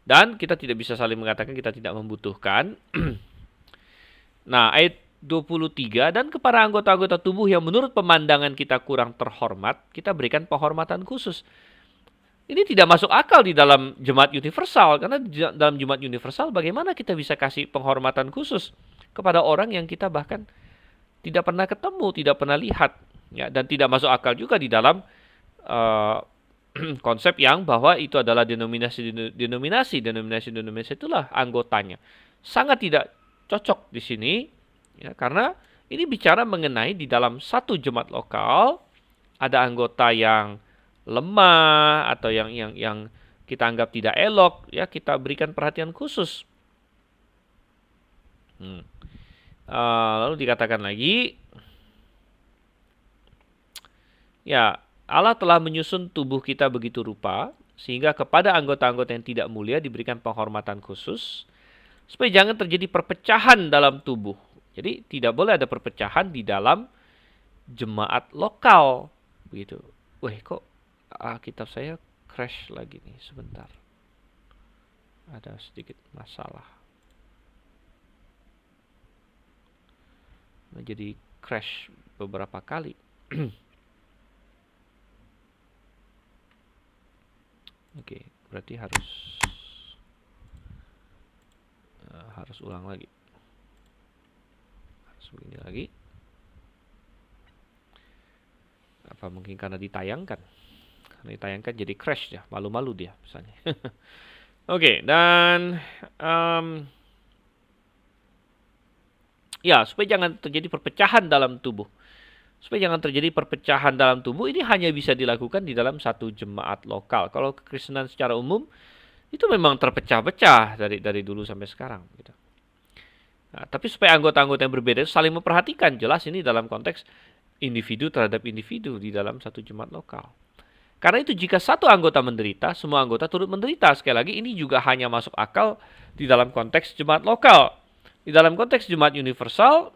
Dan kita tidak bisa saling mengatakan kita tidak membutuhkan. Nah, ayat 23, dan kepada anggota-anggota tubuh yang menurut pemandangan kita kurang terhormat, kita berikan penghormatan khusus. Ini tidak masuk akal di dalam jemaat universal, karena dalam jemaat universal bagaimana kita bisa kasih penghormatan khusus kepada orang yang kita bahkan tidak pernah ketemu, tidak pernah lihat, ya, dan tidak masuk akal juga di dalam konsep yang bahwa itu adalah denominasi itulah anggotanya. Sangat tidak cocok di sini, ya, karena ini bicara mengenai di dalam satu jemaat lokal ada anggota yang lemah atau yang kita anggap tidak elok, ya kita berikan perhatian khusus. Lalu dikatakan lagi, ya Allah telah menyusun tubuh kita begitu rupa sehingga kepada anggota-anggota yang tidak mulia diberikan penghormatan khusus, supaya jangan terjadi perpecahan dalam tubuh. Jadi tidak boleh ada perpecahan di dalam jemaat lokal, begitu. Wah, kok kitab saya crash lagi nih, sebentar. Ada sedikit masalah. Jadi crash beberapa kali. Oke, berarti harus ulang lagi. Harus begini lagi. Apa mungkin karena ditayangkan? Karena ditayangkan jadi crash ya, malu-malu dia misalnya. Oke, dan ya, supaya jangan terjadi perpecahan dalam tubuh. Supaya jangan terjadi perpecahan dalam tubuh, ini hanya bisa dilakukan di dalam satu jemaat lokal. Kalau kekristenan secara umum, itu memang terpecah-pecah dari dulu sampai sekarang. Gitu. Nah, tapi supaya anggota-anggota yang berbeda itu saling memperhatikan, jelas ini dalam konteks individu terhadap individu di dalam satu jemaat lokal. Karena itu jika satu anggota menderita, semua anggota turut menderita. Sekali lagi, ini juga hanya masuk akal di dalam konteks jemaat lokal. Di dalam konteks jemaat universal,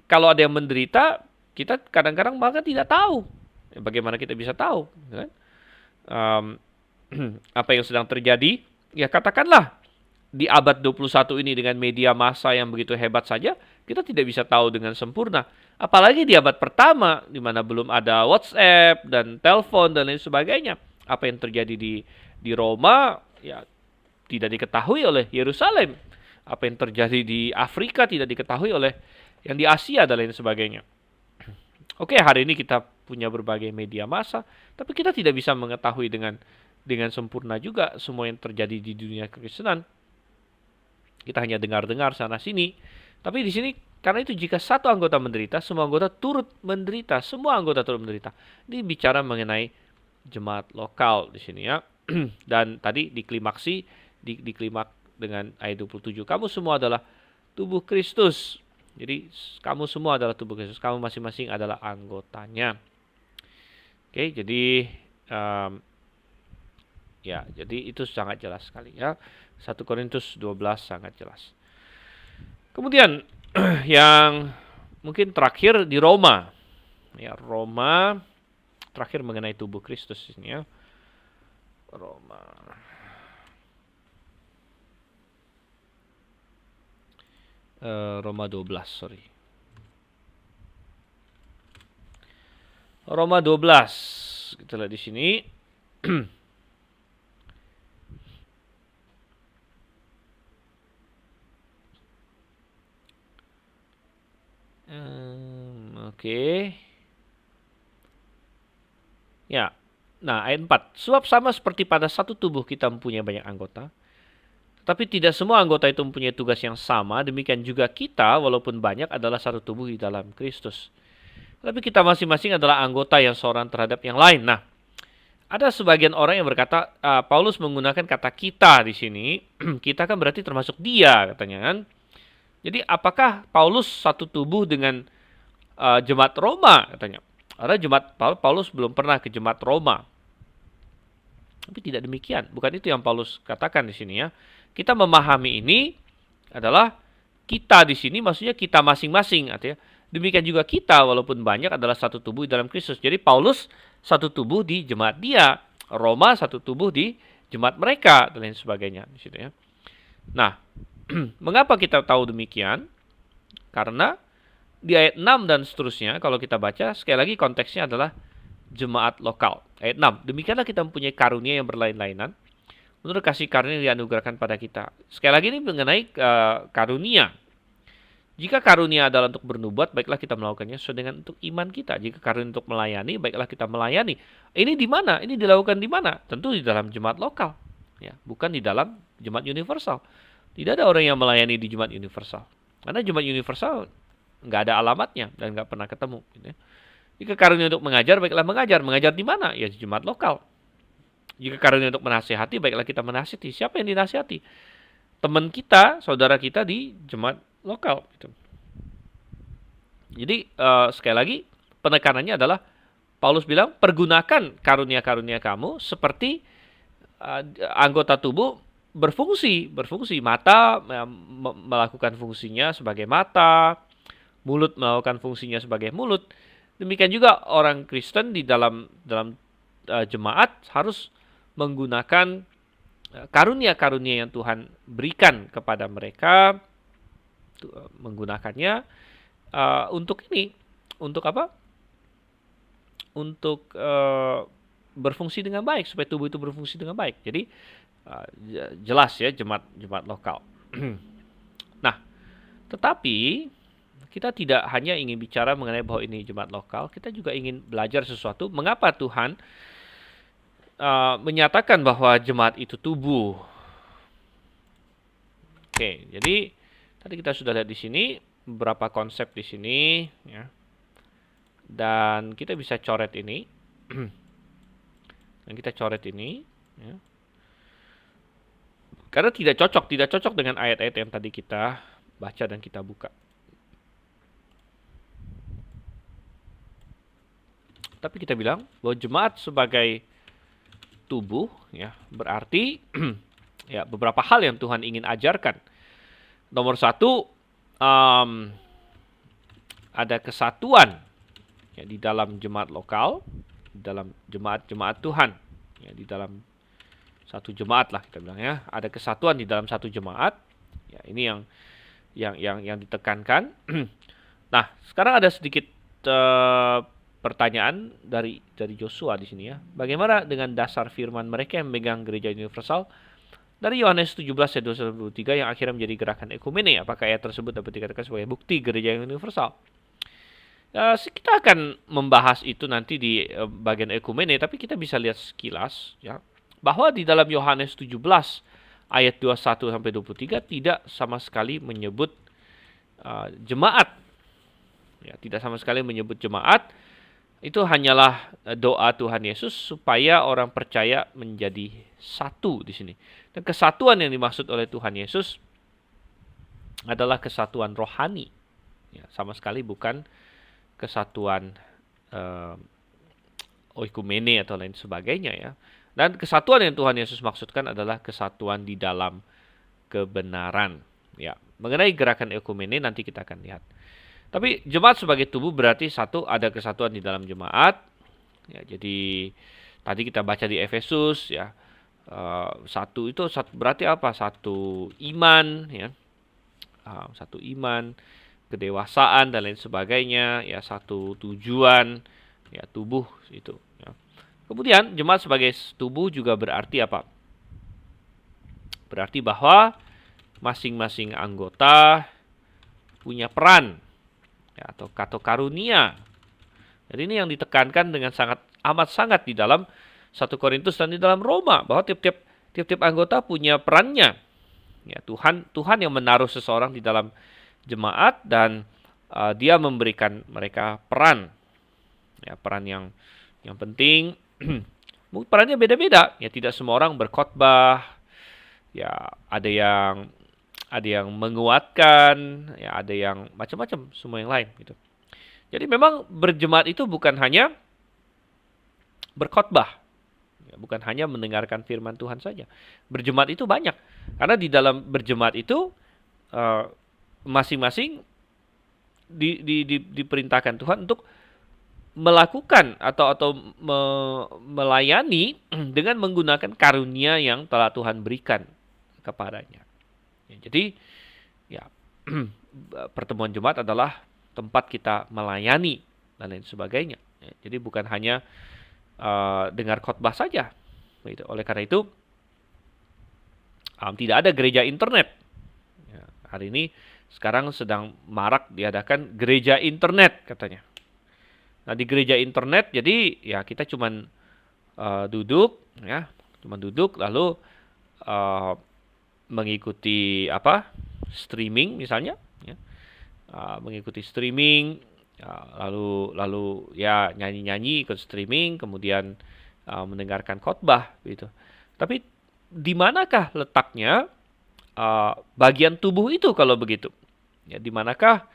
kalau ada yang menderita, kita kadang-kadang bahkan tidak tahu. Bagaimana kita bisa tahu? Kan? Apa yang sedang terjadi? Ya katakanlah, di abad 21 ini dengan media massa yang begitu hebat saja, kita tidak bisa tahu dengan sempurna. Apalagi di abad pertama, di mana belum ada WhatsApp dan telepon dan lain sebagainya. Apa yang terjadi di Roma, ya tidak diketahui oleh Yerusalem. Apa yang terjadi di Afrika tidak diketahui oleh yang di Asia dan lain sebagainya. Oke, hari ini kita punya berbagai media massa, tapi kita tidak bisa mengetahui dengan sempurna juga semua yang terjadi di dunia kekristenan. Kita hanya dengar-dengar sana sini. Tapi di sini karena itu jika satu anggota menderita, semua anggota turut menderita. Semua anggota turut menderita. Ini bicara mengenai jemaat lokal di sini ya. Dan tadi diklimaksi diklimak dengan ayat 27. Kamu semua adalah tubuh Kristus. Jadi kamu semua adalah tubuh Kristus. Kamu masing-masing adalah anggotanya. Oke, jadi ya, jadi itu sangat jelas sekali ya. 1 Korintus 12 sangat jelas. Kemudian yang mungkin terakhir di Roma. Ya, Roma terakhir mengenai tubuh Kristus ini ya. Roma 12, sorry. Roma 12. Kita lihat di sini. Oke. Ya. Nah, ayat 4. Sebab sama seperti pada satu tubuh kita mempunyai banyak anggota, tapi tidak semua anggota itu mempunyai tugas yang sama. Demikian juga kita, walaupun banyak, adalah satu tubuh di dalam Kristus. Tapi kita masing-masing adalah anggota yang seorang terhadap yang lain. Nah, ada sebagian orang yang berkata, Paulus menggunakan kata kita di sini. Kita kan berarti termasuk dia, katanya kan. Jadi apakah Paulus satu tubuh dengan jemaat Roma, katanya. Karena jemaat Paulus belum pernah ke jemaat Roma. Tapi tidak demikian. Bukan itu yang Paulus katakan di sini ya. Kita memahami ini adalah kita di sini maksudnya kita masing-masing, artinya demikian juga kita walaupun banyak adalah satu tubuh di dalam Kristus. Jadi Paulus satu tubuh di jemaat dia, Roma satu tubuh di jemaat mereka dan lain sebagainya di situ ya. Nah, mengapa kita tahu demikian? Karena di ayat 6 dan seterusnya kalau kita baca sekali lagi konteksnya adalah jemaat lokal. Ayat 6. Demikianlah kita mempunyai karunia yang berlain-lainan menurut kasih karunia yang dianugerahkan pada kita. Sekali lagi ini mengenai karunia. Jika karunia adalah untuk bernubuat, baiklah kita melakukannya sesuai dengan untuk iman kita. Jika karunia untuk melayani, baiklah kita melayani. Ini di mana? Ini dilakukan di mana? Tentu di dalam jemaat lokal, ya, bukan di dalam jemaat universal. Tidak ada orang yang melayani di jemaat universal, karena jemaat universal nggak ada alamatnya dan nggak pernah ketemu. Gitu ya. Jika karunia untuk mengajar, baiklah mengajar. Mengajar di mana? Ya di jemaat lokal. Jika karunia untuk menasihati, baiklah kita menasihati. Siapa yang dinasihati? Teman kita, saudara kita di jemaat lokal. Gitu. Jadi sekali lagi penekanannya adalah Paulus bilang pergunakan karunia-karunia kamu seperti anggota tubuh berfungsi. Mata melakukan fungsinya sebagai mata, mulut melakukan fungsinya sebagai mulut. Demikian juga orang Kristen di dalam jemaat harus menggunakan karunia-karunia yang Tuhan berikan kepada mereka, menggunakannya untuk ini, untuk apa? Untuk berfungsi dengan baik, supaya tubuh itu berfungsi dengan baik. Jadi jelas ya, jemaat lokal. Nah, tetapi kita tidak hanya ingin bicara mengenai bahwa ini jemaat lokal, kita juga ingin belajar sesuatu. Mengapa Tuhan menyatakan bahwa jemaat itu tubuh? Oke, jadi tadi kita sudah lihat di sini beberapa konsep di sini, ya. Dan kita bisa coret ini. Dan kita coret ini, ya. Karena tidak cocok dengan ayat-ayat yang tadi kita baca dan kita buka. Tapi kita bilang bahwa jemaat sebagai tubuh, ya, berarti ya beberapa hal yang Tuhan ingin ajarkan. Nomor satu, ada kesatuan ya, di dalam jemaat lokal, di dalam jemaat Tuhan, ya, di dalam satu jemaat lah kita bilang ya, ada kesatuan di dalam satu jemaat. Ya, ini yang ditekankan. Nah, sekarang ada sedikit pertanyaan dari Joshua di sini ya. Bagaimana dengan dasar firman mereka yang memegang gereja universal? Dari Yohanes 17 ayat 23 yang akhirnya menjadi gerakan ekumene, apakah ayat tersebut dapat dikatakan sebagai bukti gereja yang universal? Kita akan membahas itu nanti di bagian ekumene, tapi kita bisa lihat sekilas ya, bahwa di dalam Yohanes 17 ayat 21 sampai 23 tidak sama sekali menyebut jemaat. Ya, tidak sama sekali menyebut jemaat. Itu hanyalah doa Tuhan Yesus supaya orang percaya menjadi satu di sini. Dan kesatuan yang dimaksud oleh Tuhan Yesus adalah kesatuan rohani. Ya, sama sekali bukan kesatuan oikumene atau lain sebagainya ya. Dan kesatuan yang Tuhan Yesus maksudkan adalah kesatuan di dalam kebenaran. Ya, mengenai gerakan ekumene nanti kita akan lihat. Tapi jemaat sebagai tubuh berarti satu, ada kesatuan di dalam jemaat. Ya, jadi tadi kita baca di Efesus ya. Satu itu berarti apa? Satu iman ya. Satu iman, kedewasaan dan lain sebagainya, ya, satu tujuan, ya, tubuh itu ya. Kemudian jemaat sebagai tubuh juga berarti apa? Berarti bahwa masing-masing anggota punya peran ya, atau karunia. Jadi ini yang ditekankan dengan amat sangat di dalam 1 Korintus dan di dalam Roma, bahwa tiap anggota punya perannya. Ya, Tuhan yang menaruh seseorang di dalam jemaat dan dia memberikan mereka peran. Ya, peran yang penting. Perannya beda-beda. Ya, tidak semua orang berkhotbah. Ya, ada yang menguatkan, ya, ada yang macam-macam, semua yang lain gitu. Jadi memang berjemaat itu bukan hanya berkhotbah, ya, bukan hanya mendengarkan firman Tuhan saja. Berjemaat itu banyak, karena di dalam berjemaat itu masing-masing diperintahkan Tuhan untuk melakukan atau melayani dengan menggunakan karunia yang telah Tuhan berikan kepadanya. Ya, jadi ya pertemuan jemaat adalah tempat kita melayani dan lain sebagainya. Ya, jadi bukan hanya dengar khotbah saja. Begitu. Oleh karena itu tidak ada gereja internet. Ya, hari ini sekarang sedang marak diadakan gereja internet katanya. Nah, di gereja internet jadi ya kita cuman duduk lalu mengikuti streaming misalnya ya. Mengikuti streaming lalu ya nyanyi-nyanyi ikut streaming, kemudian mendengarkan khotbah gitu. Tapi di manakah letaknya bagian tubuh itu kalau begitu? Ya, di manakah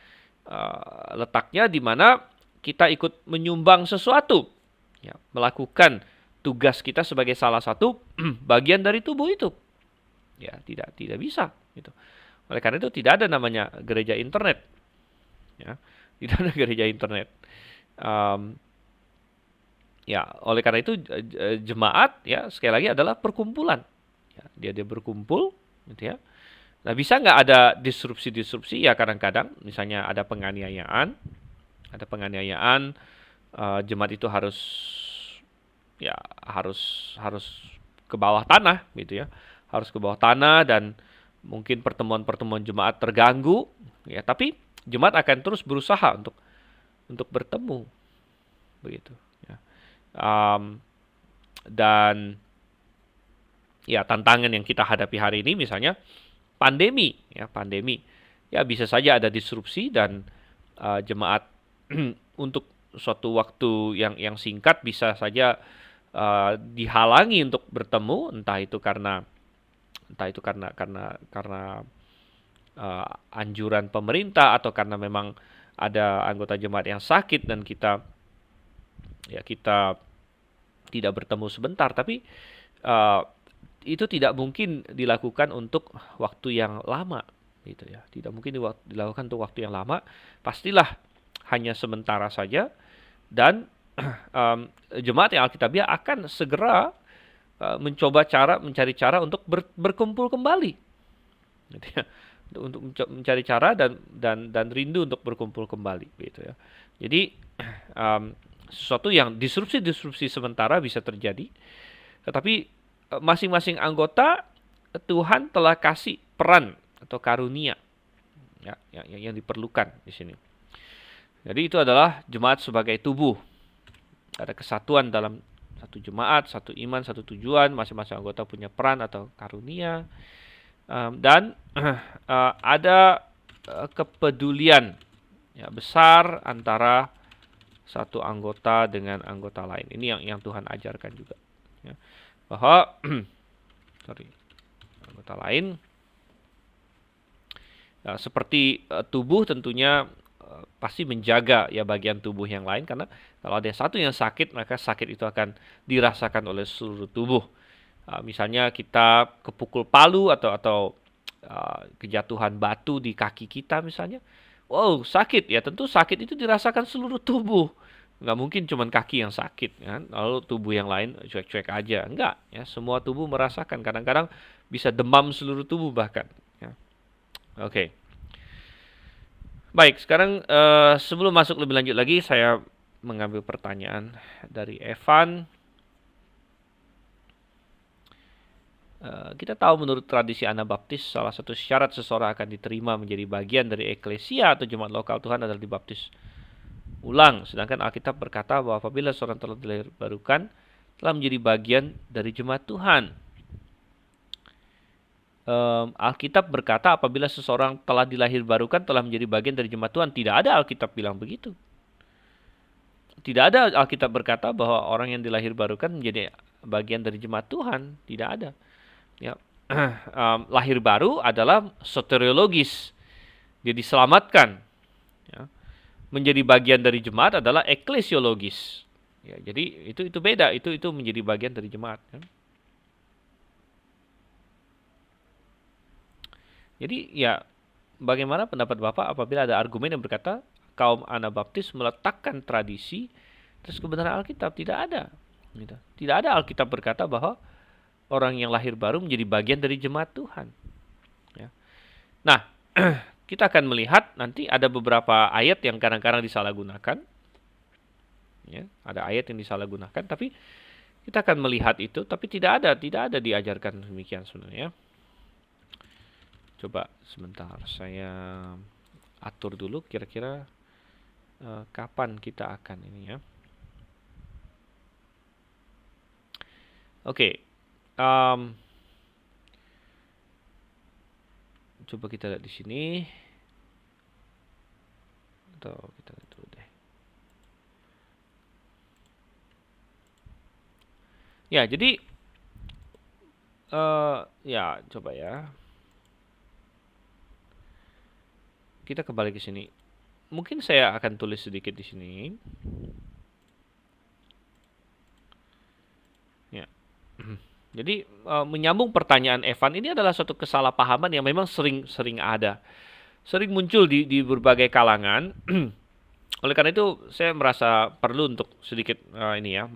letaknya di mana kita ikut menyumbang sesuatu, ya, melakukan tugas kita sebagai salah satu bagian dari tubuh itu. Ya, tidak bisa gitu. Oleh karena itu tidak ada namanya gereja internet. Ya, tidak ada gereja internet. Um, Ya, oleh karena itu jemaat ya sekali lagi adalah perkumpulan. Ya, dia berkumpul, gitu ya. Nah, bisa nggak ada disrupsi-disrupsi? Ya kadang-kadang, misalnya ada penganiayaan, jemaat itu harus ya harus ke bawah tanah, gitu ya, harus ke bawah tanah dan mungkin pertemuan-pertemuan jemaat terganggu, ya. Tapi jemaat akan terus berusaha untuk bertemu, begitu. Ya. Um, dan ya tantangan yang kita hadapi hari ini misalnya pandemi ya bisa saja ada disrupsi dan jemaat untuk suatu waktu yang singkat bisa saja dihalangi untuk bertemu, entah itu karena anjuran pemerintah atau karena memang ada anggota jemaat yang sakit dan kita tidak bertemu sebentar, tapi uh, itu tidak mungkin dilakukan untuk waktu yang lama, gitu ya. Tidak mungkin dilakukan untuk waktu yang lama. Pastilah hanya sementara saja dan jemaat yang Alkitabiah akan segera mencari cara untuk berkumpul kembali, gitu ya. Untuk mencari cara dan rindu untuk berkumpul kembali, gitu ya. Jadi um, sesuatu yang disrupsi sementara bisa terjadi, tetapi masing-masing anggota Tuhan telah kasih peran atau karunia ya, yang diperlukan di sini. Jadi itu adalah jemaat sebagai tubuh. Ada kesatuan dalam satu jemaat, satu iman, satu tujuan. Masing-masing anggota punya peran atau karunia. Dan ada kepedulian ya, besar antara satu anggota dengan anggota lain. Ini yang Tuhan ajarkan juga. Ya. Bahwa anggota lain ya, seperti tubuh tentunya pasti menjaga ya bagian tubuh yang lain, karena kalau ada satu yang sakit maka sakit itu akan dirasakan oleh seluruh tubuh. Misalnya kita kepukul palu atau kejatuhan batu di kaki kita misalnya, wow sakit ya, tentu sakit itu dirasakan seluruh tubuh. Nggak mungkin cuma kaki yang sakit kan, lalu tubuh yang lain cuek-cuek aja. Enggak, ya semua tubuh merasakan. Kadang-kadang bisa demam seluruh tubuh bahkan. Ya. Oke. Baik, sekarang sebelum masuk lebih lanjut lagi, saya mengambil pertanyaan dari Evan. Kita tahu menurut tradisi Anabaptis, salah satu syarat seseorang akan diterima menjadi bagian dari eklesia atau jemaat lokal Tuhan adalah dibaptis ulang. Sedangkan Alkitab berkata bahwa apabila seorang telah dilahirbarukan, telah menjadi bagian dari jemaat Tuhan. Alkitab berkata apabila seseorang telah dilahirbarukan, telah menjadi bagian dari jemaat Tuhan. Tidak ada Alkitab bilang begitu. Tidak ada Alkitab berkata bahwa orang yang dilahirbarukan menjadi bagian dari jemaat Tuhan. Tidak ada. Ya. Lahir baru adalah soteriologis. Dia diselamatkan. Ya. Menjadi bagian dari jemaat adalah eklesiologis. Ya, jadi itu beda. Itu menjadi bagian dari jemaat. Ya. Jadi ya bagaimana pendapat Bapak apabila ada argumen yang berkata kaum Anabaptis meletakkan tradisi terus kebenaran Alkitab? Tidak ada. Gitu. Tidak ada Alkitab berkata bahwa orang yang lahir baru menjadi bagian dari jemaat Tuhan. Ya. Nah, kita akan melihat nanti ada beberapa ayat yang kadang-kadang disalahgunakan. Ya, ada ayat yang disalahgunakan, tapi kita akan melihat itu, tapi tidak ada diajarkan demikian sebenarnya. Coba sebentar, saya atur dulu kira-kira kapan kita akan ini ya. Oke. Coba kita lihat di sini. Atau kita lihat dulu deh. Ya, jadi ya coba ya. Kita kembali ke sini. Mungkin saya akan tulis sedikit di sini. Jadi menyambung pertanyaan Evan, ini adalah suatu kesalahpahaman yang memang sering ada, sering muncul di berbagai kalangan. Oleh karena itu saya merasa perlu untuk sedikit ini ya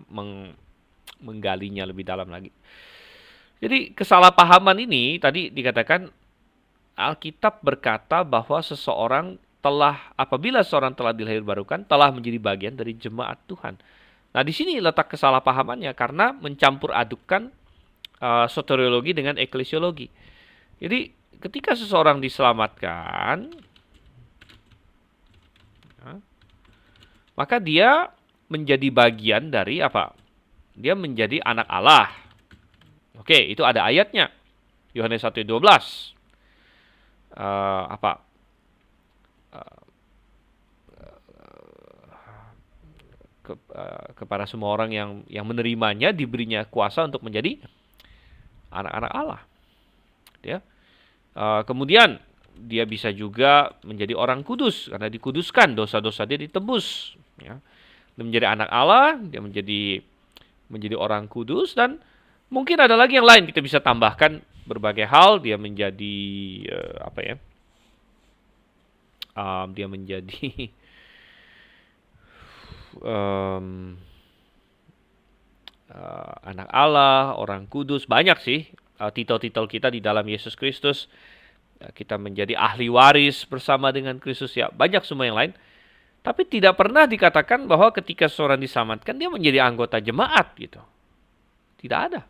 menggalinya lebih dalam lagi. Jadi kesalahpahaman ini tadi dikatakan Alkitab berkata bahwa apabila seorang telah dilahirbarukan telah menjadi bagian dari jemaat Tuhan. Nah, di sini letak kesalahpahamannya karena mencampur adukan soteriologi dengan eklesiologi. Jadi ketika seseorang diselamatkan, ya, maka dia menjadi bagian dari apa? Dia menjadi anak Allah. Oke, itu ada ayatnya. Yohanes 1:12. Apa? Kepada semua orang yang menerimanya diberinya kuasa untuk menjadi anak-anak Allah. Ya. Kemudian dia bisa juga menjadi orang kudus karena dikuduskan, dosa-dosa dia ditebus. Ya. Dia menjadi anak Allah, dia menjadi orang kudus, dan mungkin ada lagi yang lain, kita bisa tambahkan berbagai hal. Dia menjadi apa ya? Dia menjadi anak Allah, orang kudus, banyak sih titel-titel kita di dalam Yesus Kristus. Kita menjadi ahli waris bersama dengan Kristus, ya banyak semua yang lain. Tapi tidak pernah dikatakan bahwa ketika seorang diselamatkan dia menjadi anggota jemaat gitu. Tidak ada.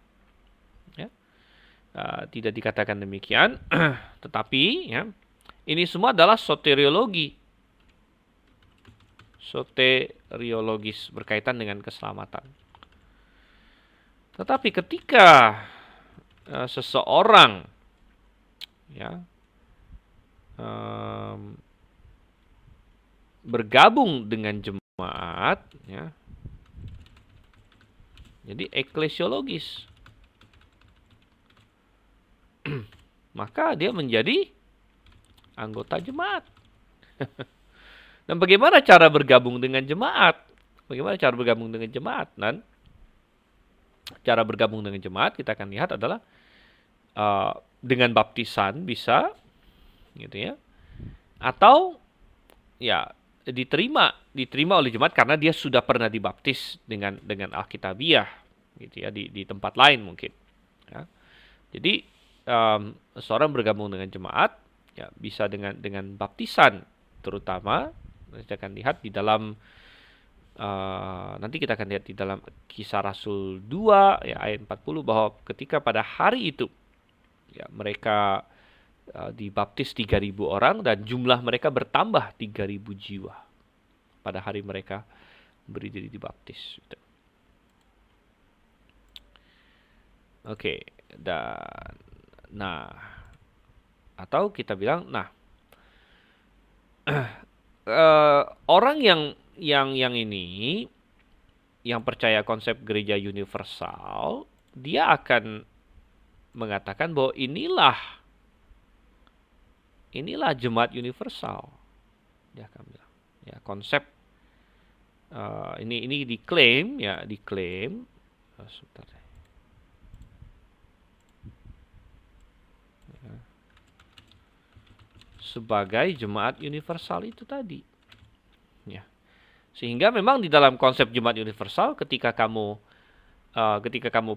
Ya. Tidak dikatakan demikian. Tetapi ya, ini semua adalah soteriologi. Soteriologis berkaitan dengan keselamatan. Tetapi ketika seseorang ya bergabung dengan jemaat, ya, jadi eklesiologis, maka dia menjadi anggota jemaat. Dan bagaimana cara bergabung dengan jemaat? Bagaimana cara bergabung dengan jemaat? Dan cara bergabung dengan jemaat kita akan lihat adalah dengan baptisan bisa, gitu ya, atau ya diterima oleh jemaat karena dia sudah pernah dibaptis dengan Alkitabiah, gitu ya, di tempat lain mungkin. Ya. Jadi seorang bergabung dengan jemaat ya bisa dengan baptisan, terutama kita akan lihat di dalam nanti kita akan lihat di dalam Kisah Rasul 2 ya ayat 40 bahwa ketika pada hari itu ya mereka dibaptis 3.000 orang dan jumlah mereka bertambah 3.000 jiwa pada hari mereka berdiri dibaptis. Oke, dan nah atau kita bilang orang yang ini yang percaya konsep gereja universal, dia akan mengatakan bahwa inilah jemaat universal. Dia akan bilang, ya konsep ini diklaim sebentar. Sebagai jemaat universal itu tadi. Ya. Sehingga memang di dalam konsep jemaat universal ketika kamu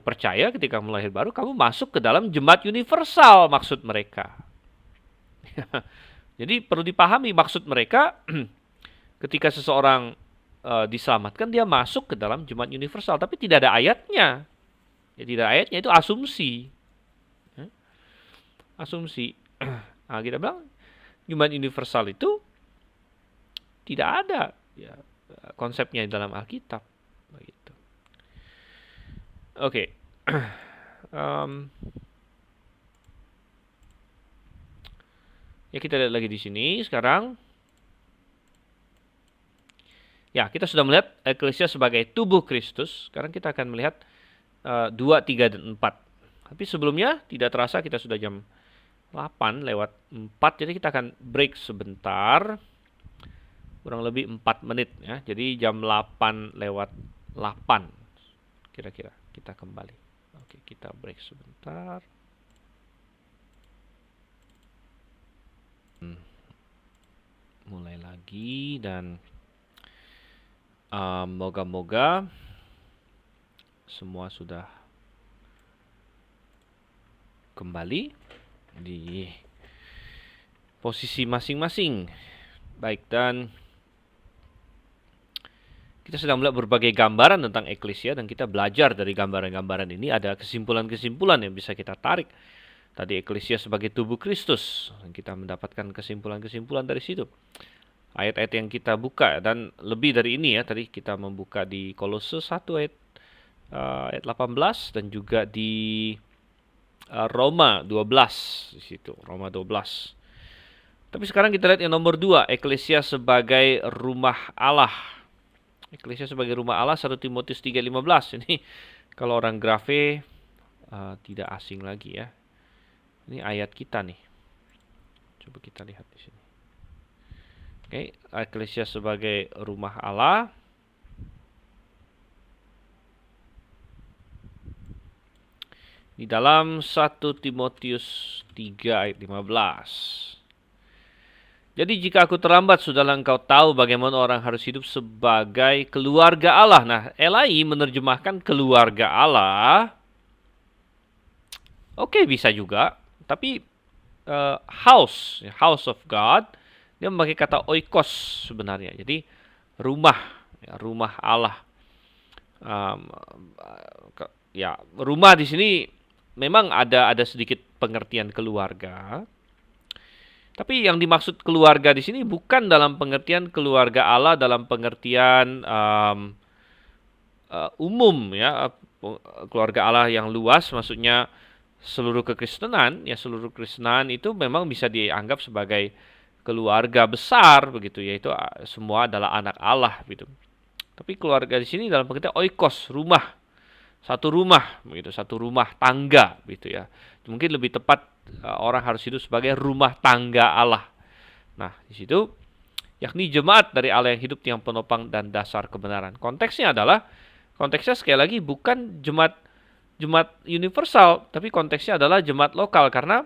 percaya, ketika kamu lahir baru, kamu masuk ke dalam jemaat universal maksud mereka. Jadi perlu dipahami maksud mereka ketika seseorang diselamatkan dia masuk ke dalam jemaat universal, tapi tidak ada ayatnya. Ya, tidak ada ayatnya, itu asumsi. Ya. Asumsi. Nah, kita bilang jemaat universal itu tidak ada ya konsepnya dalam Alkitab begitu. Oke. Ya kita lihat lagi di sini sekarang. Ya, kita sudah melihat eklesia sebagai tubuh Kristus. Sekarang kita akan melihat 2, 3, dan 4. Tapi sebelumnya tidak terasa kita sudah jam 8:04. Jadi kita akan break sebentar. Kurang lebih 4 menit ya. Jadi jam 8:08 kira-kira kita kembali. Oke, kita break sebentar. Mulai lagi dan moga-moga semua sudah kembali di posisi masing-masing. Baik, dan kita sedang melihat berbagai gambaran tentang eklesia dan kita belajar dari gambaran-gambaran ini ada kesimpulan-kesimpulan yang bisa kita tarik. Tadi eklesia sebagai tubuh Kristus, kita mendapatkan kesimpulan-kesimpulan dari situ. Ayat-ayat yang kita buka dan lebih dari ini ya, tadi kita membuka di Kolose 1 ayat 18 dan juga di Roma 12 di situ, Roma 12. Tapi sekarang kita lihat yang nomor 2, eklesia sebagai rumah Allah. Eklesia sebagai rumah Allah 1 Timotius 3:15. Ini kalau orang Grafe tidak asing lagi ya. Ini ayat kita nih. Coba kita lihat di sini. Oke, eklesia sebagai rumah Allah. Di dalam 1 Timotius 3 ayat 15. Jadi jika aku terlambat, sudahlah engkau tahu bagaimana orang harus hidup sebagai keluarga Allah. Nah, LAI menerjemahkan keluarga Allah. Oke, bisa juga. Tapi house of God, dia memakai kata oikos sebenarnya. Jadi rumah, ya, rumah Allah. Ya, rumah di sini memang ada sedikit pengertian keluarga. Tapi yang dimaksud keluarga di sini bukan dalam pengertian keluarga Allah dalam pengertian umum ya, keluarga Allah yang luas, maksudnya seluruh kekristenan, ya seluruh kekristenan itu memang bisa dianggap sebagai keluarga besar begitu, yaitu semua adalah anak Allah gitu. Tapi keluarga di sini dalam pengertian oikos, rumah, satu rumah begitu, satu rumah tangga gitu ya. Mungkin lebih tepat orang harus hidup sebagai rumah tangga Allah. Nah, di situ yakni jemaat dari Allah yang hidup, yang penopang dan dasar kebenaran. Konteksnya sekali lagi bukan jemaat universal, tapi konteksnya adalah jemaat lokal, karena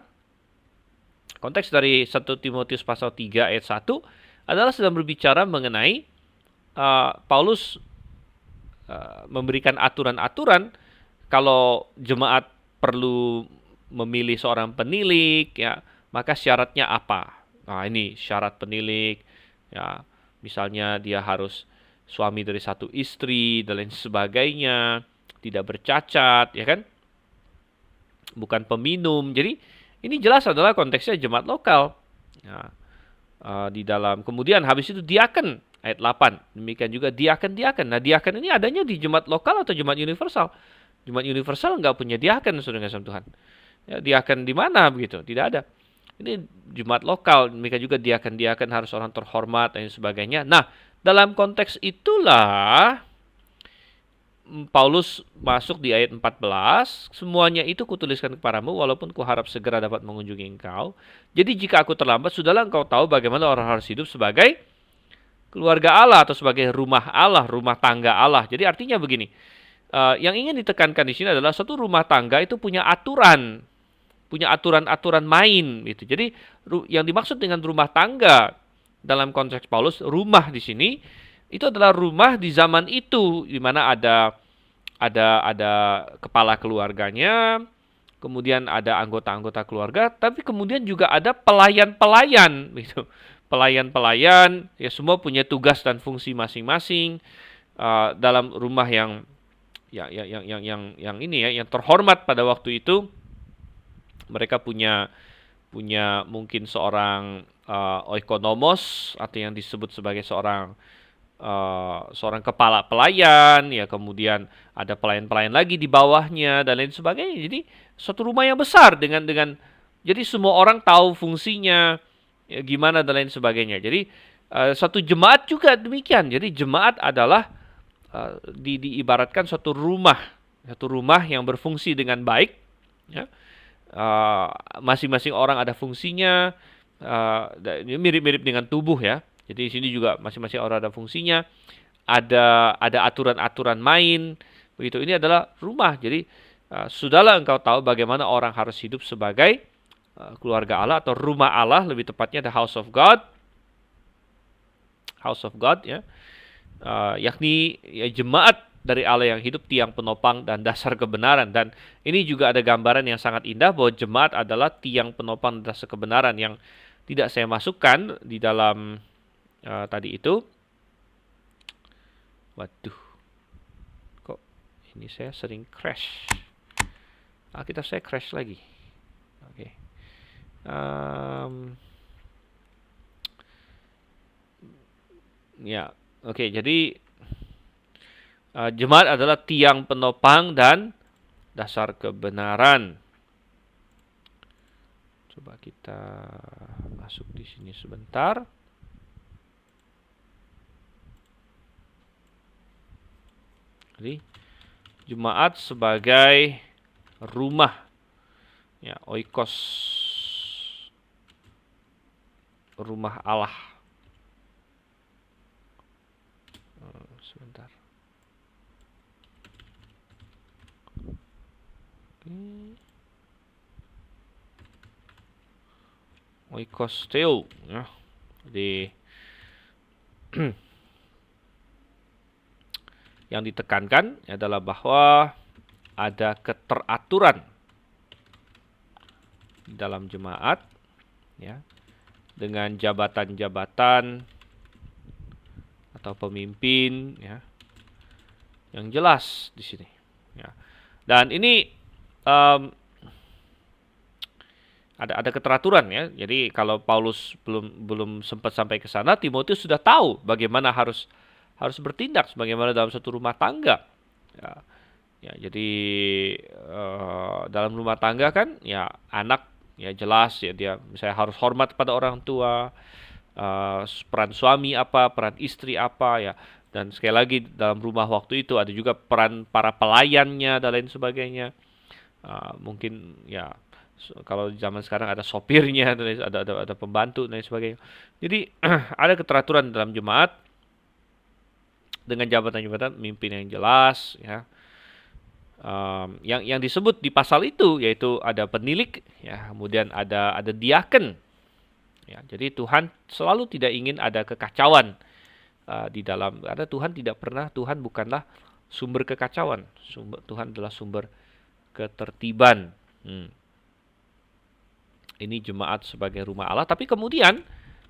konteks dari 1 Timotius pasal 3 ayat 1 adalah sedang berbicara mengenai Paulus memberikan aturan-aturan kalau jemaat perlu memilih seorang penilik, ya, maka syaratnya apa? Nah, ini syarat penilik, ya, misalnya dia harus suami dari satu istri dan lain sebagainya, tidak bercacat, ya kan? Bukan peminum. Jadi ini jelas adalah konteksnya jemaat lokal. Nah, di dalam kemudian habis itu diaken ayat 8. Demikian juga diaken-diaken. Nah, diaken ini adanya di jemaat lokal atau jemaat universal? Jemaat universal nggak punya diaken, saudara kasih Tuhan. Ya, diaken di mana begitu? Tidak ada. Ini jemaat lokal. Demikian juga diaken-diaken harus orang terhormat dan sebagainya. Nah, dalam konteks itulah Paulus masuk di ayat 14, semuanya itu kutuliskan kepadamu walaupun kuharap segera dapat mengunjungi engkau. Jadi jika aku terlambat, sudahlah engkau tahu bagaimana orang harus hidup sebagai keluarga Allah atau sebagai rumah Allah, rumah tangga Allah. Jadi artinya begini, yang ingin ditekankan di sini adalah satu rumah tangga itu punya aturan-aturan main gitu. Jadi yang dimaksud dengan rumah tangga dalam konteks Paulus, rumah di sini itu adalah rumah di zaman itu, di mana ada kepala keluarganya, kemudian ada anggota-anggota keluarga, tapi kemudian juga ada pelayan-pelayan gitu. Pelayan-pelayan ya semua punya tugas dan fungsi masing-masing dalam rumah yang ini ya, yang terhormat pada waktu itu. Mereka punya mungkin seorang oikonomos atau yang disebut sebagai seorang kepala pelayan, ya, kemudian ada pelayan-pelayan lagi di bawahnya dan lain sebagainya. Jadi suatu rumah yang besar dengan jadi semua orang tahu fungsinya, ya, gimana dan lain sebagainya. Jadi satu jemaat juga demikian. Jadi jemaat adalah diibaratkan suatu rumah yang berfungsi dengan baik, ya. Masing-masing orang ada fungsinya, mirip-mirip dengan tubuh ya. Jadi di sini juga masing-masing orang ada fungsinya, ada aturan-aturan main, begitu. Ini adalah rumah. Jadi Sudahlah engkau tahu bagaimana orang harus hidup sebagai keluarga Allah atau rumah Allah, lebih tepatnya the house of God, ya, yakni ya, jemaat dari Allah yang hidup, tiang penopang dan dasar kebenaran. Dan ini juga ada gambaran yang sangat indah bahwa jemaat adalah tiang penopang dan dasar kebenaran yang tidak saya masukkan di dalam tadi itu. Waduh, kok ini saya sering crash. Alkitab saya crash lagi. Oke. Ya, oke. Jadi jemaat adalah tiang penopang dan dasar kebenaran. Coba kita masuk di sini sebentar. Jadi jemaat sebagai rumah, ya, oikos, rumah Allah. Sebentar. Oikos theo, ya. Jadi yang ditekankan adalah bahwa ada keteraturan di dalam jemaat, ya, dengan jabatan-jabatan atau pemimpin, ya, yang jelas di sini, ya. Dan ini ada keteraturan, ya. Jadi kalau Paulus belum sempat sampai ke sana, Timotius sudah tahu bagaimana harus bertindak sebagaimana dalam satu rumah tangga. Ya, jadi dalam rumah tangga kan, ya, anak, ya, jelas, ya, dia misalnya harus hormat pada orang tua. Peran suami apa, peran istri apa, ya. Dan sekali lagi dalam rumah waktu itu ada juga peran para pelayannya dan lain sebagainya. Mungkin, ya, kalau zaman sekarang ada sopirnya, ada pembantu dan lain sebagainya. Jadi ada keteraturan dalam jemaat dengan jabatan-jabatan mimpin yang jelas, ya. Yang disebut di pasal itu yaitu ada penilik, ya, kemudian ada diaken, ya. Jadi Tuhan selalu tidak ingin ada kekacauan di dalam, karena Tuhan bukanlah sumber kekacauan. Tuhan adalah sumber ketertiban. Ini jemaat sebagai rumah Allah, tapi kemudian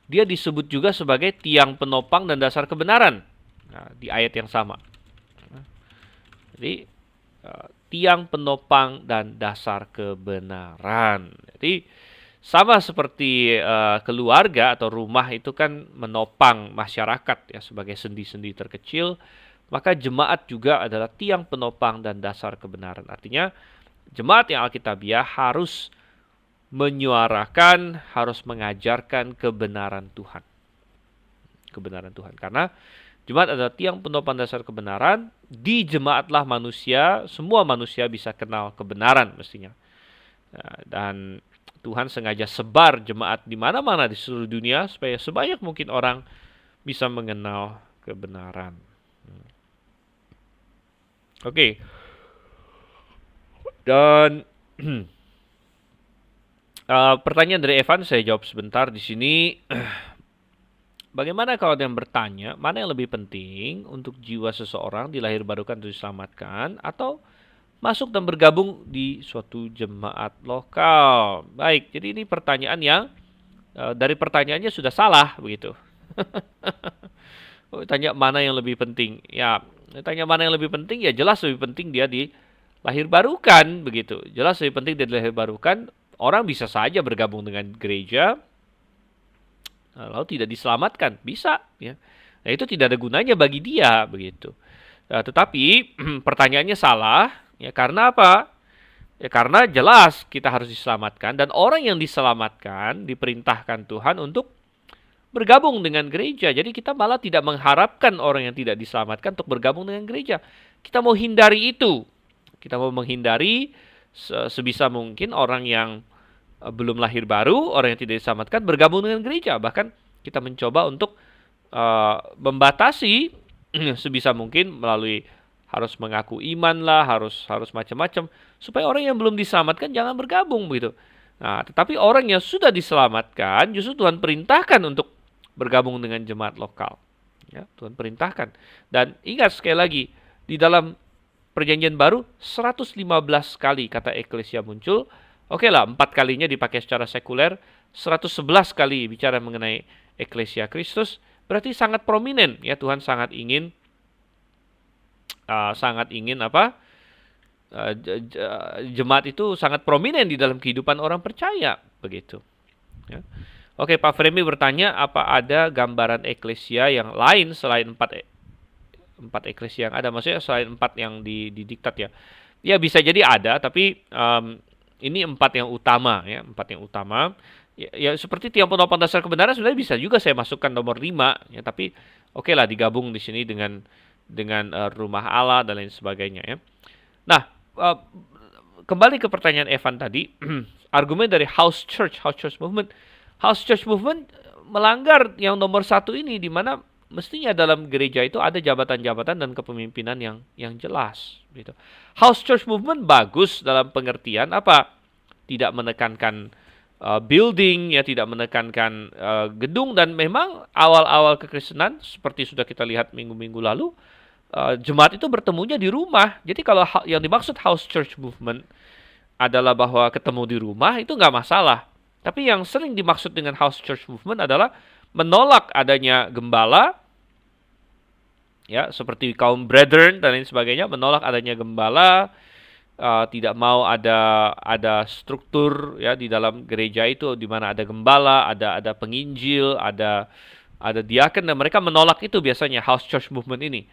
dia disebut juga sebagai tiang penopang dan dasar kebenaran. Nah, di ayat yang sama. Jadi tiang penopang dan dasar kebenaran. Jadi sama seperti keluarga atau rumah itu kan menopang masyarakat, ya, sebagai sendi-sendi terkecil, maka jemaat juga adalah tiang penopang dan dasar kebenaran. Artinya jemaat yang alkitabiah harus menyuarakan, harus mengajarkan kebenaran Tuhan. Kebenaran Tuhan. Karena jemaat adalah tiang penopang dasar kebenaran. Di jemaatlah manusia, semua manusia bisa kenal kebenaran mestinya. Dan Tuhan sengaja sebar jemaat di mana-mana di seluruh dunia supaya sebanyak mungkin orang bisa mengenal kebenaran. Oke. Dan pertanyaan dari Evan saya jawab sebentar di sini. Bagaimana kalau ada yang bertanya, mana yang lebih penting untuk jiwa seseorang dilahirbarukan untuk diselamatkan atau masuk dan bergabung di suatu jemaat lokal? Baik, jadi ini pertanyaan yang dari pertanyaannya sudah salah begitu. Tanya mana yang lebih penting? Ya, tanya mana yang lebih penting, ya jelas lebih penting dia dilahirbarukan begitu. Jelas lebih penting dia dilahirbarukan. Orang bisa saja bergabung dengan gereja lalu tidak diselamatkan, bisa, ya. Nah, itu tidak ada gunanya bagi dia begitu. Tetapi pertanyaannya salah, ya, karena apa? Ya karena jelas kita harus diselamatkan, dan orang yang diselamatkan diperintahkan Tuhan untuk bergabung dengan gereja. Jadi kita malah tidak mengharapkan orang yang tidak diselamatkan untuk bergabung dengan gereja. Kita mau hindari itu. Kita mau menghindari sebisa mungkin orang yang belum lahir baru, orang yang tidak diselamatkan bergabung dengan gereja. Bahkan kita mencoba untuk membatasi sebisa mungkin melalui harus mengaku iman lah, harus macam-macam supaya orang yang belum diselamatkan jangan bergabung begitu. Nah, tetapi orang yang sudah diselamatkan justru Tuhan perintahkan untuk bergabung dengan jemaat lokal. Ya, Tuhan perintahkan. Dan ingat sekali lagi, di dalam Perjanjian Baru 115 kali kata eklesia muncul. Oke lah, 4 kalinya dipakai secara sekuler, 111 kali bicara mengenai eklesia Kristus, berarti sangat prominen ya. Tuhan sangat ingin apa? Jemaat itu sangat prominen di dalam kehidupan orang percaya, begitu. Ya. Oke, Pak Fremi bertanya, apa ada gambaran eklesia yang lain selain empat eklesia yang ada? Maksudnya selain 4 yang didiktat ya? Ya bisa jadi ada, tapi ini 4 yang utama ya, 4 yang utama. Ya seperti tiang penopang dasar kebenaran sebenarnya bisa juga saya masukkan nomor 5 ya, tapi oke lah digabung di sini dengan rumah Allah dan lain sebagainya ya. Nah, kembali ke pertanyaan Evan tadi, argumen dari house church movement. House church movement melanggar yang nomor 1 ini, di mana mestinya dalam gereja itu ada jabatan-jabatan dan kepemimpinan yang jelas gitu. House church movement bagus dalam pengertian apa? Tidak menekankan building ya, tidak menekankan gedung, dan memang awal-awal kekristenan seperti sudah kita lihat minggu-minggu lalu, jemaat itu bertemunya di rumah. Jadi kalau yang dimaksud house church movement adalah bahwa ketemu di rumah, itu nggak masalah. Tapi yang sering dimaksud dengan house church movement adalah menolak adanya gembala, ya, seperti kaum brethren dan lain sebagainya, menolak adanya gembala, tidak mau ada struktur ya di dalam gereja itu, di mana ada gembala, ada penginjil, ada diaken, dan mereka menolak itu biasanya house church movement ini.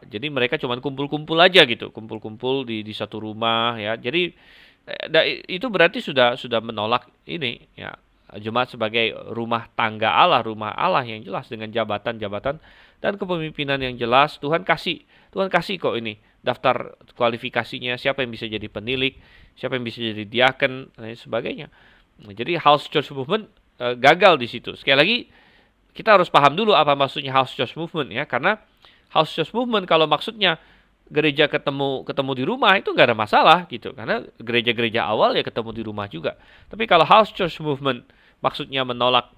Jadi mereka cuma kumpul-kumpul aja gitu, kumpul-kumpul di satu rumah ya. Jadi itu berarti sudah menolak ini ya, jemaat sebagai rumah tangga Allah, rumah Allah yang jelas dengan jabatan-jabatan dan kepemimpinan yang jelas. Tuhan kasih kok ini daftar kualifikasinya, siapa yang bisa jadi penilik, siapa yang bisa jadi diaken dan lain sebagainya. Nah, jadi house church movement gagal di situ. Sekali lagi kita harus paham dulu apa maksudnya house church movement ya, karena house church movement kalau maksudnya gereja ketemu di rumah itu nggak ada masalah gitu, karena gereja-gereja awal ya ketemu di rumah juga. Tapi kalau house church movement maksudnya menolak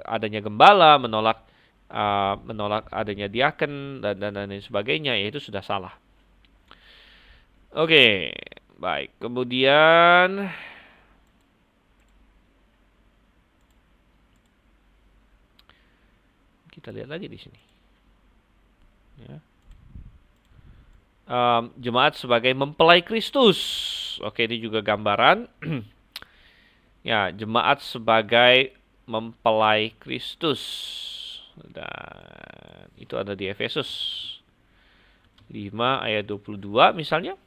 adanya gembala, menolak adanya diaken dan lain sebagainya, ya itu sudah salah. Oke, baik. Kemudian kita lihat lagi di sini. Ya. Jemaat sebagai mempelai Kristus. Oke, ini juga gambaran. Ya, jemaat sebagai mempelai Kristus. Dan itu ada di Efesus 5 ayat 22 misalnya.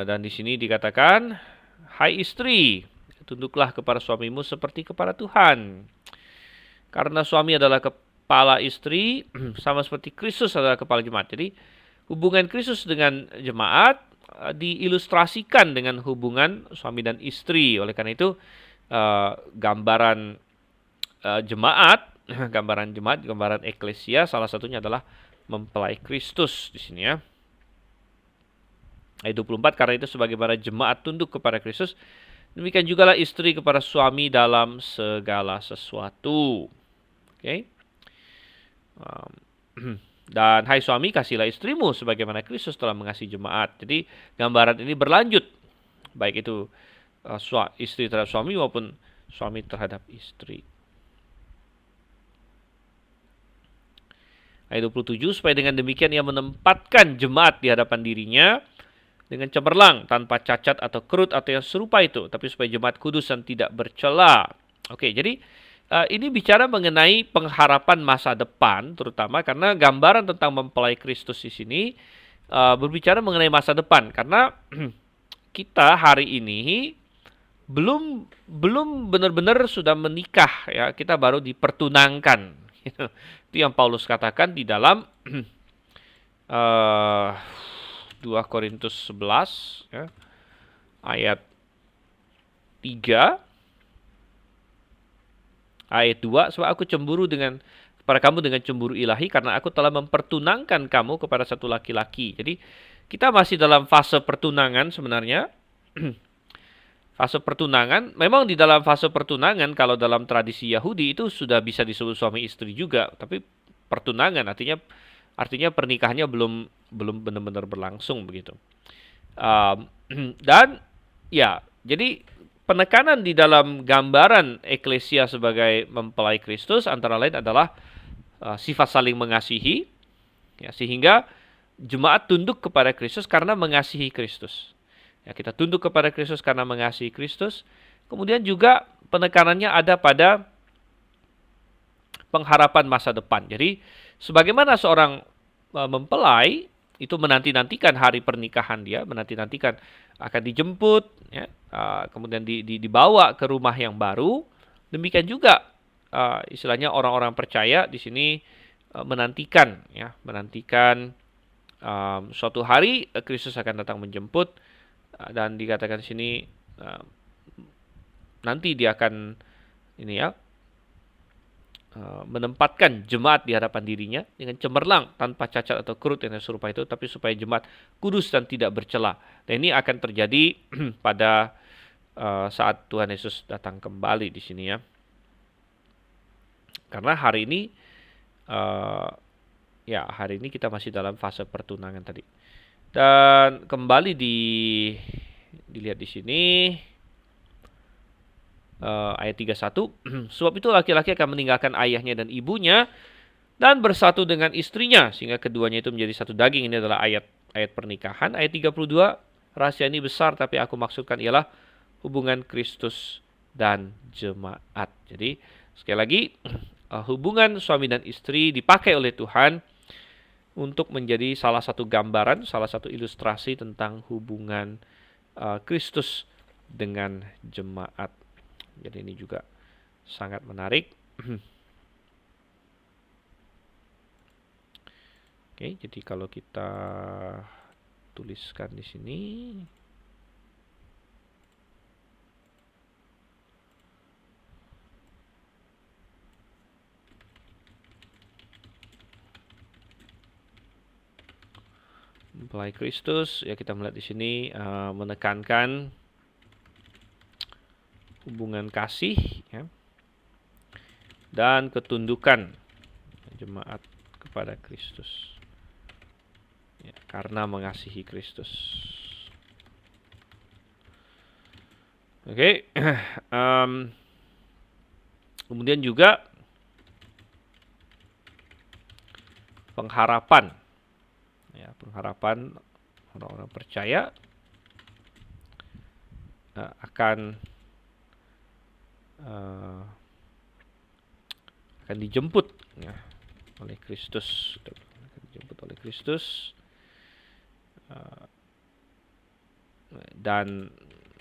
Dan di sini dikatakan, hai istri, tunduklah kepada suamimu seperti kepada Tuhan. Karena suami adalah kepala istri, sama seperti Kristus adalah kepala jemaat. Jadi hubungan Kristus dengan jemaat diilustrasikan dengan hubungan suami dan istri. Oleh karena itu gambaran jemaat, gambaran eklesia salah satunya adalah mempelai Kristus di sini ya. Ayat 24, karena itu sebagaimana jemaat tunduk kepada Kristus, demikian jugalah istri kepada suami dalam segala sesuatu. Oke. Dan hai suami, kasihlah istrimu sebagaimana Kristus telah mengasihi jemaat. Jadi gambaran ini berlanjut, baik itu istri terhadap suami maupun suami terhadap istri. Ayat 27, supaya dengan demikian ia menempatkan jemaat di hadapan dirinya dengan cemerlang, tanpa cacat atau kerut atau yang serupa itu, tapi supaya jemaat kudus dan tidak bercela. Oke, jadi ini bicara mengenai pengharapan masa depan, terutama karena gambaran tentang mempelai Kristus di sini berbicara mengenai masa depan. Karena kita hari ini belum benar-benar sudah menikah ya, kita baru dipertunangkan. Itu yang Paulus katakan di dalam 2 Korintus 11 ya, ayat 3 ayat 2, sebab aku cemburu dengan kepada kamu dengan cemburu ilahi karena aku telah mempertunangkan kamu kepada satu laki-laki. Jadi kita masih dalam fase pertunangan sebenarnya. Fase pertunangan, memang di dalam fase pertunangan kalau dalam tradisi Yahudi itu sudah bisa disebut suami istri juga, tapi pertunangan artinya pernikahannya belum benar-benar berlangsung begitu. Um, dan ya, jadi penekanan di dalam gambaran eklesia sebagai mempelai Kristus antara lain adalah sifat saling mengasihi, ya, sehingga jemaat tunduk kepada Kristus karena mengasihi Kristus. Ya, kita tunduk kepada Kristus karena mengasihi Kristus. Kemudian juga penekanannya ada pada pengharapan masa depan. Jadi, sebagaimana seorang mempelai itu menanti-nantikan hari pernikahan dia, menanti-nantikan akan dijemput, ya, kemudian dibawa ke rumah yang baru. Demikian juga istilahnya orang-orang percaya di sini menantikan suatu hari Kristus akan datang menjemput. Dan dikatakan di sini nanti dia akan menempatkan jemaat di hadapan dirinya dengan cemerlang tanpa cacat atau kerut yang serupa itu, tapi supaya jemaat kudus dan tidak bercela. Dan ini akan terjadi pada saat Tuhan Yesus datang kembali di sini, ya. Karena hari ini hari ini kita masih dalam fase pertunangan tadi. Dan kembali dilihat di sini ayat 31. Sebab itu laki-laki akan meninggalkan ayahnya dan ibunya dan bersatu dengan istrinya sehingga keduanya itu menjadi satu daging. Ini adalah ayat pernikahan. Ayat 32, rahasia ini besar tapi aku maksudkan ialah hubungan Kristus dan jemaat. Jadi sekali lagi hubungan suami dan istri dipakai oleh Tuhan untuk menjadi salah satu gambaran, salah satu ilustrasi tentang hubungan Kristus dengan jemaat. Jadi ini juga sangat menarik. Oke, jadi kalau kita tuliskan di sini. Mempelai Kristus, ya kita melihat di sini menekankan hubungan kasih, ya, dan ketundukan jemaat kepada Kristus, ya, karena mengasihi Kristus. Oke, kemudian juga pengharapan. Ya, pengharapan orang-orang percaya akan dijemput, ya, oleh Kristus, dan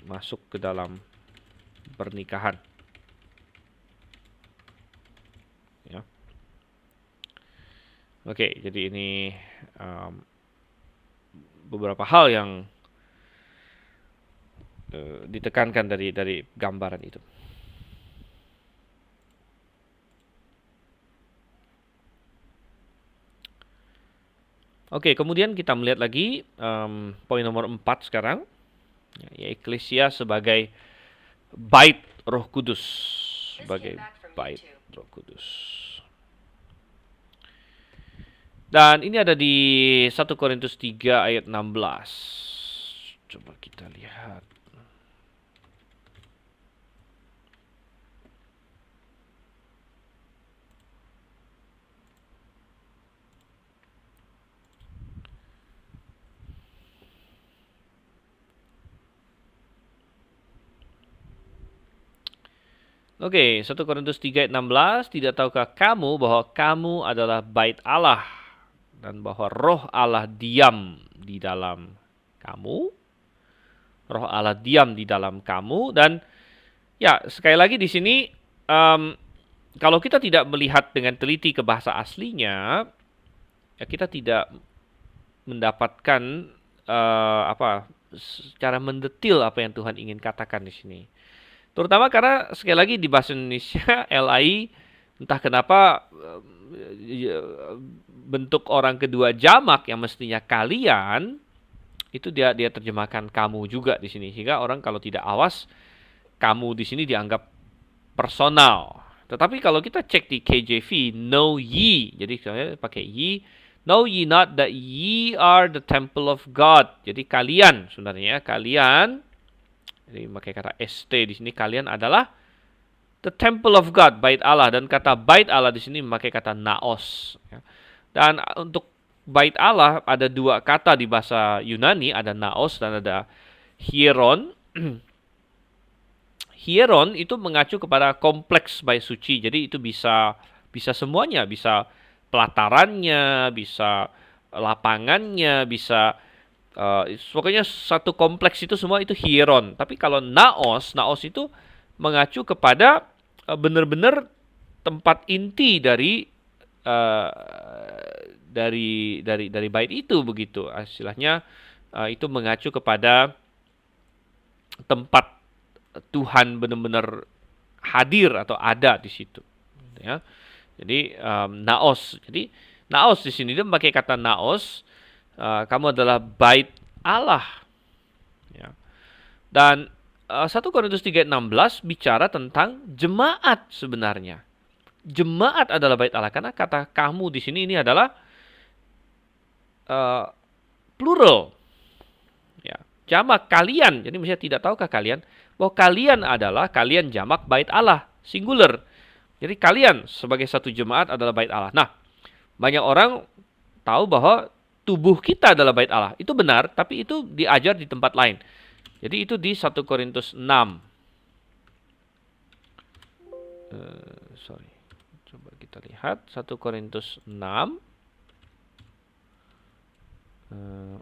masuk ke dalam pernikahan. Ya. Oke, jadi ini beberapa hal yang ditekankan dari gambaran itu. Oke, kemudian kita melihat lagi poin nomor 4 sekarang, ya, eklesia sebagai bait Roh Kudus, sebagai bait Roh Kudus. Dan ini ada di 1 Korintus 3 ayat 16. Coba kita lihat. Oke, 1 Korintus 3 ayat 16, tidak tahukah kamu bahwa kamu adalah bait Allah dan bahwa roh Allah diam di dalam kamu? Roh Allah diam di dalam kamu. Dan ya, sekali lagi di sini kalau kita tidak melihat dengan teliti ke bahasa aslinya, ya kita tidak mendapatkan secara mendetil apa yang Tuhan ingin katakan di sini. Terutama karena sekali lagi di bahasa Indonesia LAI entah kenapa bentuk orang kedua jamak yang mestinya kalian, itu dia terjemahkan kamu juga di sini, sehingga orang kalau tidak awas, kamu di sini dianggap personal. Tetapi kalau kita cek di KJV, know ye, jadi saya pakai ye, know ye not that ye are the temple of God. Jadi kalian sebenarnya kalian, jadi pakai kata st di sini, kalian adalah the temple of God, bait Allah, dan kata bait Allah di sini memakai kata naos. Dan untuk bait Allah ada dua kata di bahasa Yunani, ada naos dan ada hieron. Hieron itu mengacu kepada kompleks bait suci. Jadi itu bisa semuanya, bisa pelatarannya, bisa lapangannya, bisa pokoknya satu kompleks itu semua itu hieron. Tapi kalau naos itu mengacu kepada benar-benar tempat inti dari bait itu begitu. Istilahnya itu mengacu kepada tempat Tuhan benar-benar hadir atau ada di situ, ya. Jadi naos. Jadi naos di sini dia memakai kata naos. Kamu adalah bait Allah, ya. Dan 1 Korintus 3:16 bicara tentang jemaat sebenarnya. Jemaat adalah bait Allah karena kata kamu di sini ini adalah plural, ya. Jamak kalian. Jadi misalnya tidak tahukah kalian bahwa kalian adalah jamak bait Allah, singular. Jadi kalian sebagai satu jemaat adalah bait Allah. Nah, banyak orang tahu bahwa tubuh kita adalah bait Allah. Itu benar, tapi itu diajar di tempat lain. Jadi itu di 1 Korintus 6. Coba kita lihat 1 Korintus 6.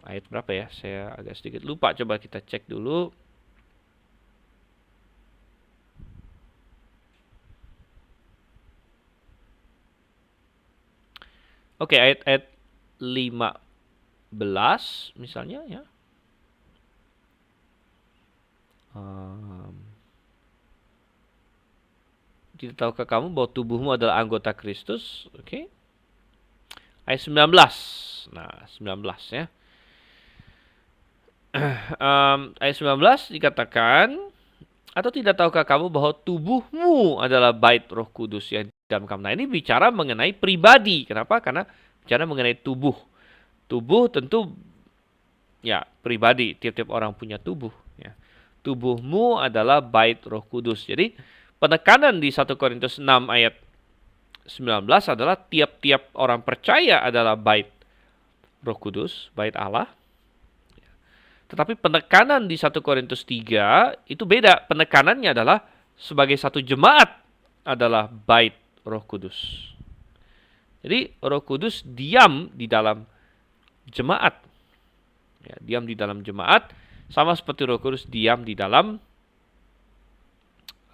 Ayat berapa ya? Saya agak sedikit lupa. Coba kita cek dulu. Oke, ayat 15 misalnya, ya. Tidak tahukah kamu bahwa tubuhmu adalah anggota Kristus? Oke. Ayat 19. Nah, 19 ya. Ayat 19 dikatakan, atau tidak tahukah kamu bahwa tubuhmu adalah bait Roh Kudus yang di dalam kamu. Nah, ini bicara mengenai pribadi. Kenapa? Karena bicara mengenai tubuh. Tubuh tentu ya pribadi. Tiap-tiap orang punya tubuh, ya. Tubuhmu adalah bait Roh Kudus. Jadi penekanan di 1 Korintus 6 ayat 19 adalah tiap-tiap orang percaya adalah bait Roh Kudus, bait Allah. Tetapi penekanan di 1 Korintus 3 itu beda. Penekanannya adalah sebagai satu jemaat adalah bait Roh Kudus. Jadi Roh Kudus diam di dalam jemaat. Ya, diam di dalam jemaat sama seperti Roh Kudus diam di dalam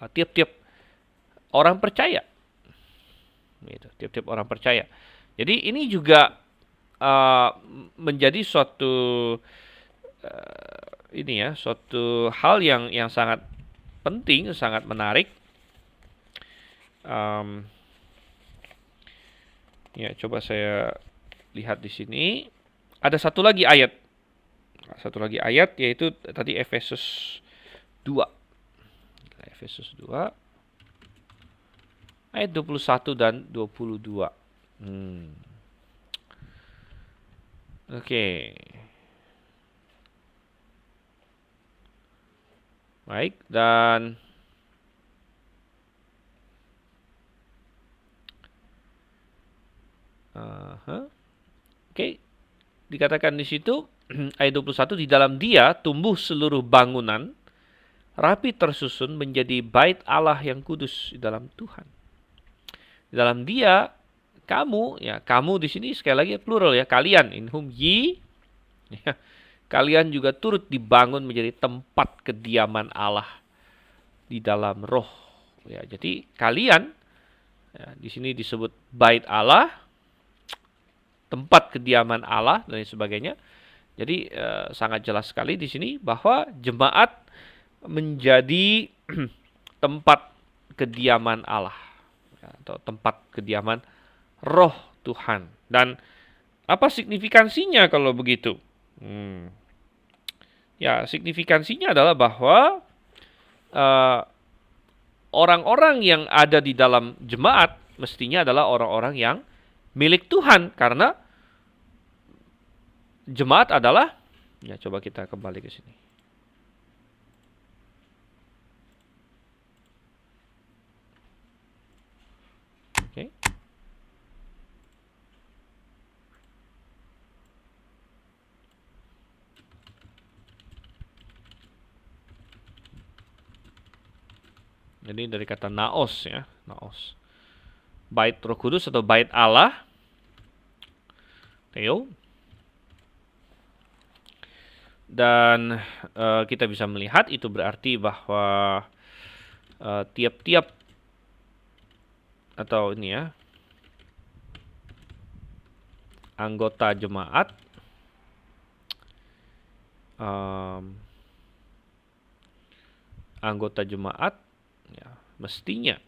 tiap-tiap orang percaya. Gitu, tiap-tiap orang percaya. Jadi ini juga menjadi suatu suatu hal yang sangat penting, sangat menarik. Ya, coba saya lihat di sini. Ada satu lagi ayat. Yaitu tadi Efesus 2. Efesus 2 ayat 21 dan 22. Oke. Baik, dan Oke, dikatakan di situ ayat 21, di dalam Dia tumbuh seluruh bangunan rapi tersusun menjadi bait Allah yang kudus di dalam Tuhan. Di dalam Dia kamu, ya, kamu di sini sekali lagi plural ya, kalian, in whom ye, ya, kalian juga turut dibangun menjadi tempat kediaman Allah di dalam roh. Ya, jadi kalian, ya, di sini disebut bait Allah, tempat kediaman Allah dan sebagainya. Jadi sangat jelas sekali di sini bahwa jemaat menjadi tempat kediaman Allah, ya, atau tempat kediaman roh Tuhan. Dan apa signifikansinya kalau begitu? Ya, signifikansinya adalah bahwa eh, orang-orang yang ada di dalam jemaat mestinya adalah orang-orang yang milik Tuhan, karena jemaat adalah, ya coba kita kembali ke sini. Oke. Jadi dari kata naos, ya, naos. Bait Roh Kudus atau bait Allah, Theo. Dan kita bisa melihat itu berarti bahwa tiap-tiap atau ini ya, anggota jemaat ya, mestinya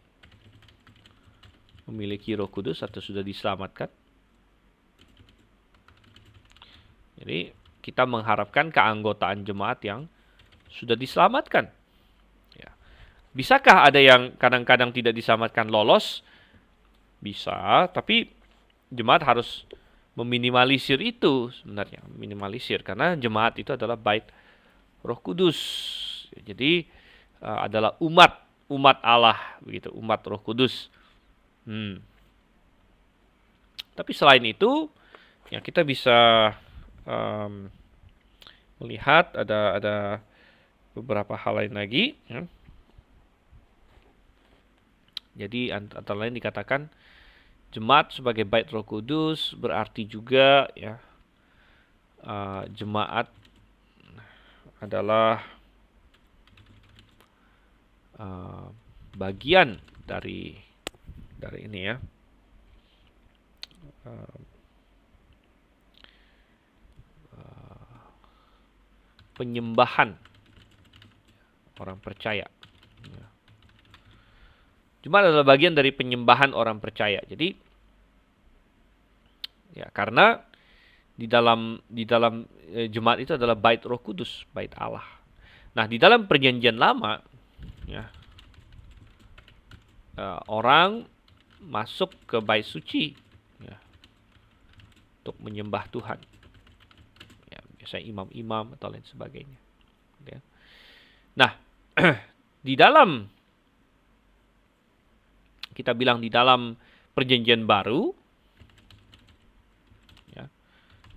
memiliki Roh Kudus atau sudah diselamatkan. Jadi kita mengharapkan keanggotaan jemaat yang sudah diselamatkan. Ya. Bisakah ada yang kadang-kadang tidak diselamatkan lolos? Bisa, tapi jemaat harus meminimalisir itu sebenarnya, minimalisir, karena jemaat itu adalah bait Roh Kudus. Jadi adalah umat Allah begitu, umat Roh Kudus. Tapi selain itu, ya kita bisa melihat ada beberapa hal lain lagi. Ya. Jadi antara lain dikatakan jemaat sebagai bait Roh Kudus berarti juga ya jemaat adalah bagian dari ini ya, penyembahan orang percaya. Jemaat adalah bagian dari penyembahan orang percaya. Jadi ya, karena di dalam jemaat itu adalah bait Roh Kudus, bait Allah. Nah, di dalam perjanjian lama ya, orang masuk ke bait suci ya, untuk menyembah Tuhan. Ya, biasanya imam-imam atau lain sebagainya. Ya. Nah, di dalam kita bilang di dalam perjanjian baru, ya,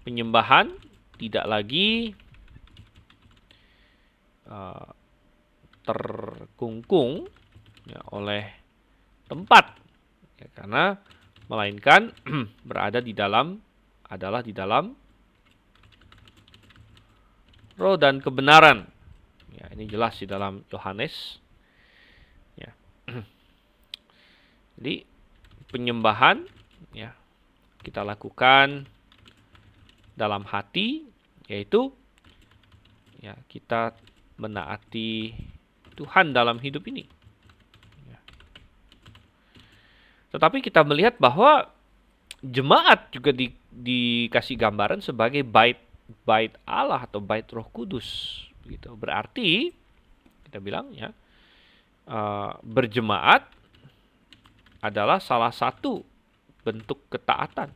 penyembahan tidak lagi terkungkung ya, oleh tempat, ya, karena melainkan adalah di dalam roh dan kebenaran. Ya, ini jelas di dalam Yohanes. Ya. Jadi penyembahan ya kita lakukan dalam hati, yaitu ya kita menaati Tuhan dalam hidup ini. Ya. Tetapi kita melihat bahwa jemaat juga dikasih gambaran sebagai bait Allah atau bait Roh Kudus. Begitu. Berarti kita bilang ya berjemaat adalah salah satu bentuk ketaatan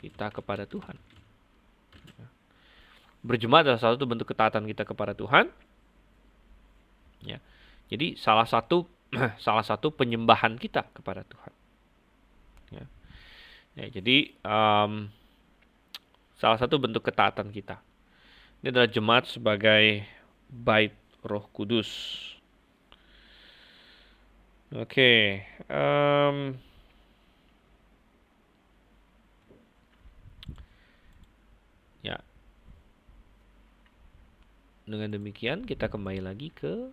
kita kepada Tuhan. Berjemaat adalah salah satu bentuk ketaatan kita kepada Tuhan. Ya. Jadi salah satu penyembahan kita kepada Tuhan. Ya. Ya, jadi salah satu bentuk ketaatan kita. Ini adalah jemaat sebagai bait Roh Kudus. Oke. Ya. Dengan demikian kita kembali lagi ke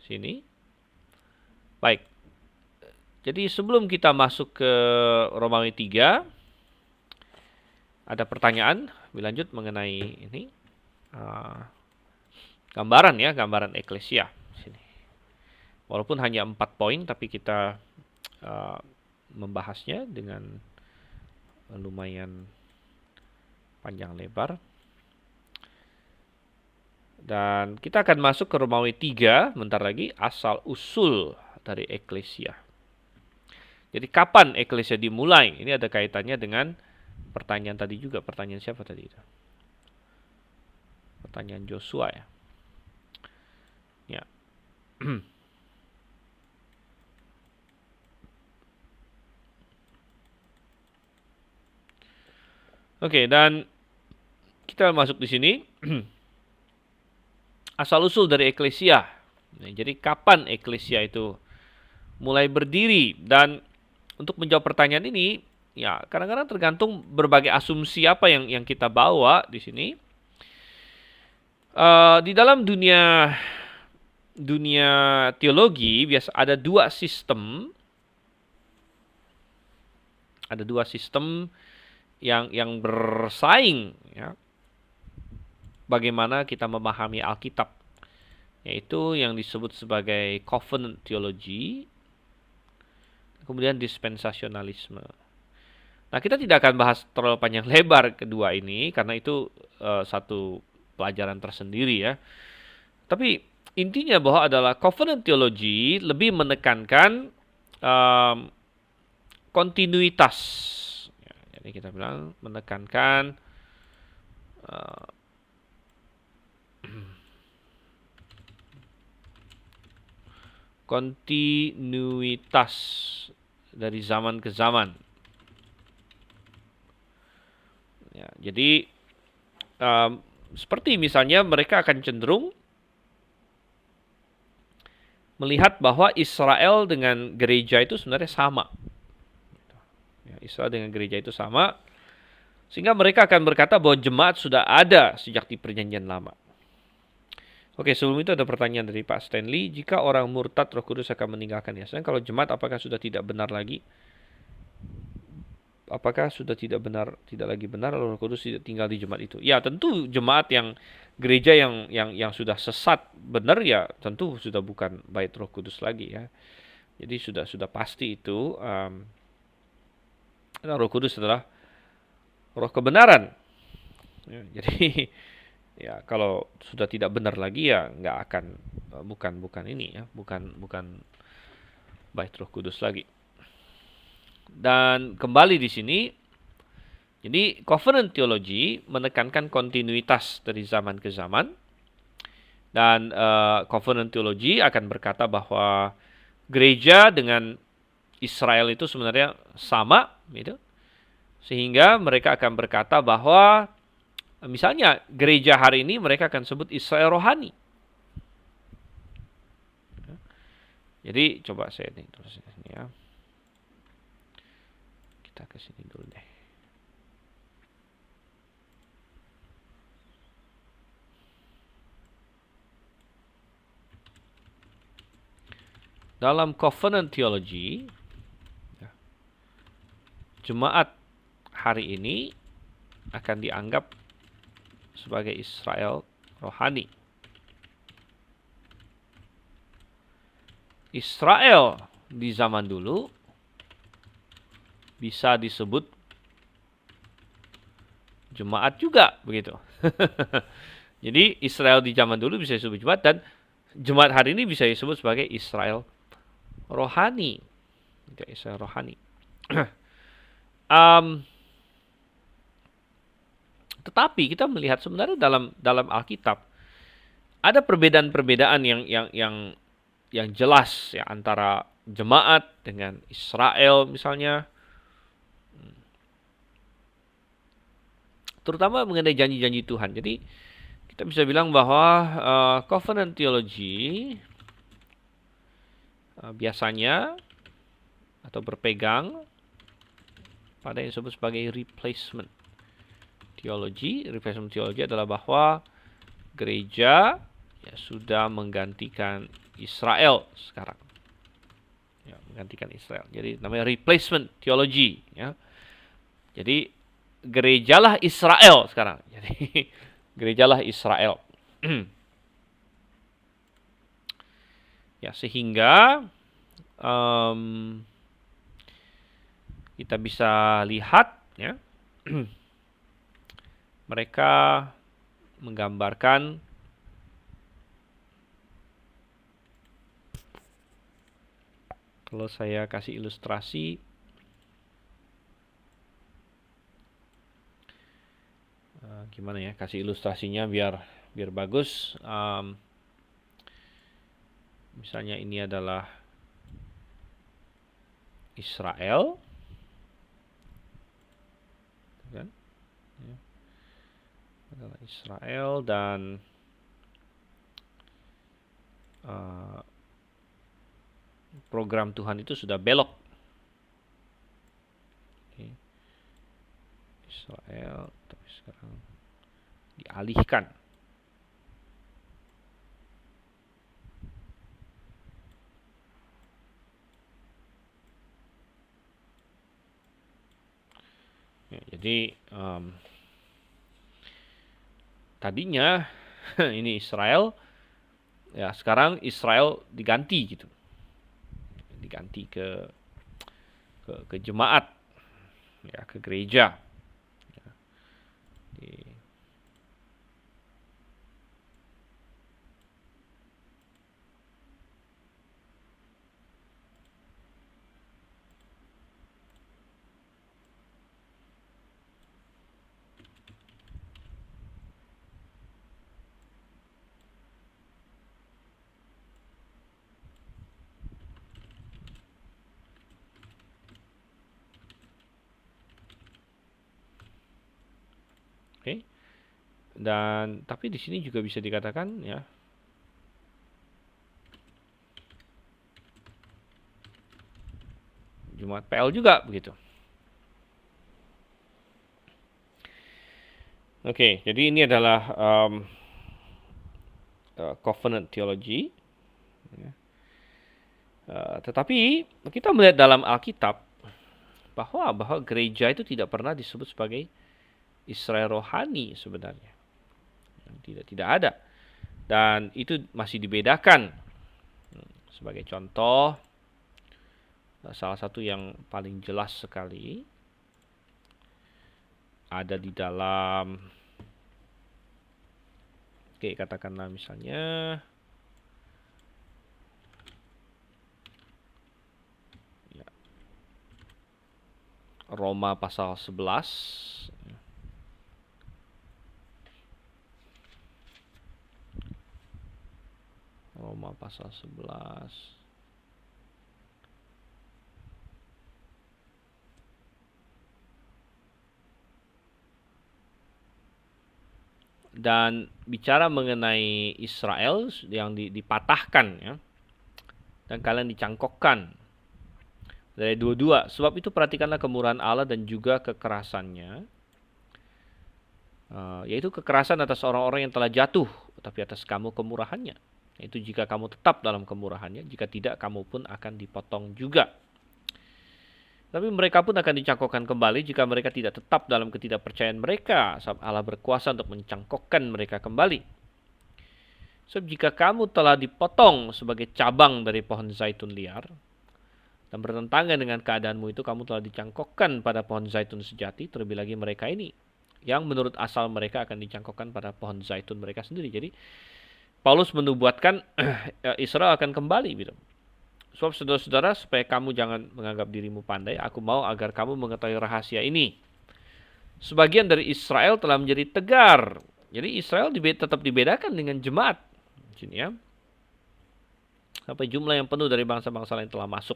sini. Baik. Jadi sebelum kita masuk ke Romawi 3, ada pertanyaan lebih lanjut mengenai ini. Gambaran eklesia sini. Walaupun hanya 4 poin, tapi kita membahasnya dengan lumayan panjang lebar. Dan kita akan masuk ke Romawi 3 bentar lagi, asal usul dari eklesia. Jadi kapan eklesia dimulai? Ini ada kaitannya dengan pertanyaan tadi juga. Pertanyaan siapa tadi itu? Pertanyaan Joshua ya. Ya. Oke, dan kita masuk di sini. Asal-usul dari eklesia. Nah, jadi kapan eklesia itu mulai berdiri? Dan untuk menjawab pertanyaan ini, ya kadang-kadang tergantung berbagai asumsi apa yang kita bawa di sini. Di dalam dunia teologi biasa ada dua sistem. Ada dua sistem yang bersaing, ya. Bagaimana kita memahami Alkitab, yaitu yang disebut sebagai covenant theology, kemudian dispensasionalisme. Nah, kita tidak akan bahas terlalu panjang lebar kedua ini, karena itu satu pelajaran tersendiri ya. Tapi intinya bahwa adalah covenant theology lebih menekankan kontinuitas. Ya, jadi kita bilang menekankan kontinuitas dari zaman ke zaman. Ya, jadi seperti misalnya mereka akan cenderung melihat bahwa Israel dengan gereja itu sebenarnya sama. Ya, Israel dengan gereja itu sama, sehingga mereka akan berkata bahwa jemaat sudah ada sejak di Perjanjian Lama. Oke, sebelum itu ada pertanyaan dari Pak Stanley. Jika orang murtad, Roh Kudus akan meninggalkannya. Sedang kalau jemaat, apakah sudah tidak benar lagi? Apakah sudah tidak lagi benar, Roh Kudus tidak tinggal di jemaat itu? Ya, tentu jemaat gereja yang sudah sesat benar, ya tentu sudah bukan bait Roh Kudus lagi ya. Jadi sudah pasti itu. Roh Kudus adalah Roh kebenaran. Ya, jadi ya kalau sudah tidak benar lagi ya nggak akan bukan ini ya, bukan bait Roh Kudus lagi. Dan kembali di sini, jadi covenant theology menekankan kontinuitas dari zaman ke zaman, dan covenant theology akan berkata bahwa gereja dengan Israel itu sebenarnya sama, gitu. Sehingga mereka akan berkata bahwa misalnya gereja hari ini mereka akan sebut Israel rohani. Jadi coba saya terus ini ya. Kita ke sini dulu deh. Dalam covenant theology, jemaat hari ini akan dianggap sebagai Israel rohani. Israel di zaman dulu bisa disebut jemaat juga, begitu. Jadi Israel di zaman dulu bisa disebut jemaat, dan jemaat hari ini bisa disebut sebagai Israel rohani. Israel rohani. Tetapi kita melihat sebenarnya dalam Alkitab ada perbedaan-perbedaan yang jelas ya antara jemaat dengan Israel misalnya, terutama mengenai janji-janji Tuhan. Jadi kita bisa bilang bahwa covenant theology biasanya atau berpegang pada yang disebut sebagai replacement theology. Replacement theology adalah bahwa gereja ya sudah menggantikan Israel sekarang. Ya, menggantikan Israel. Jadi namanya replacement theology ya. Jadi gerejalah Israel sekarang. Jadi gerejalah Israel. Ya, sehingga kita bisa lihat ya mereka menggambarkan kalau saya kasih ilustrasi gimana ya, kasih ilustrasinya biar bagus. Misalnya ini adalah Israel, kan? Ya, adalah Israel dan program Tuhan itu sudah belok. Oke. Israel, tapi sekarang dialihkan. Ya, jadi tadinya ini Israel, ya sekarang Israel diganti gitu, diganti ke jemaat, ya ke gereja. Ya, Oke. Dan tapi di sini juga bisa dikatakan ya Jemaat PL juga begitu. Oke, jadi ini adalah covenant theology. Tetapi kita melihat dalam Alkitab bahwa gereja itu tidak pernah disebut sebagai Israel rohani sebenarnya. Tidak ada. Dan itu masih dibedakan. Sebagai contoh, salah satu yang paling jelas sekali ada di dalam, oke, katakanlah misalnya ya, Roma pasal 11. Roma pasal 11. Dan bicara mengenai Israel yang dipatahkan ya. Dan kalian dicangkokkan. Dari dua-dua. Sebab itu perhatikanlah kemurahan Allah dan juga kekerasannya. Yaitu kekerasan atas orang-orang yang telah jatuh. Tapi atas kamu kemurahannya. Yaitu jika kamu tetap dalam kemurahannya. Jika tidak kamu pun akan dipotong juga. Tapi mereka pun akan dicangkokkan kembali jika mereka tidak tetap dalam ketidakpercayaan mereka. Sebab Allah berkuasa untuk mencangkokkan mereka kembali. Sebab jika kamu telah dipotong sebagai cabang dari pohon zaitun liar, dan bertentangan dengan keadaanmu itu, kamu telah dicangkokkan pada pohon zaitun sejati, terlebih lagi mereka ini, yang menurut asal mereka akan dicangkokkan pada pohon zaitun mereka sendiri. Jadi, Paulus menubuatkan Israel akan kembali gitu. Sebab saudara-saudara, supaya kamu jangan menganggap dirimu pandai, aku mau agar kamu mengetahui rahasia ini. Sebagian dari Israel telah menjadi tegar. Jadi Israel tetap dibedakan dengan jemaat. Sini ya. Sampai jumlah yang penuh dari bangsa-bangsa lain telah masuk.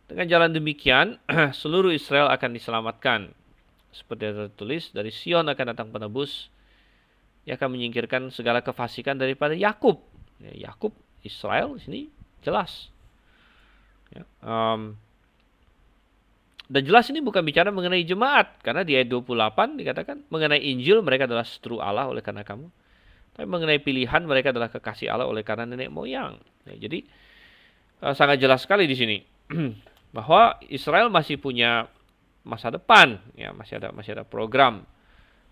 Dengan jalan demikian, seluruh Israel akan diselamatkan. Seperti yang tertulis, dari Sion akan datang penebus. Ia akan menyingkirkan segala kefasikan daripada Yakub. Ya, Yakub, Israel, sini jelas. Ya, dan jelas ini bukan bicara mengenai jemaat. Karena di ayat 28 dikatakan mengenai Injil mereka adalah seteru Allah oleh karena kamu. Tapi mengenai pilihan mereka adalah kekasih Allah oleh karena nenek moyang. Ya, jadi sangat jelas sekali di sini bahwa Israel masih punya masa depan. Ya, masih ada program.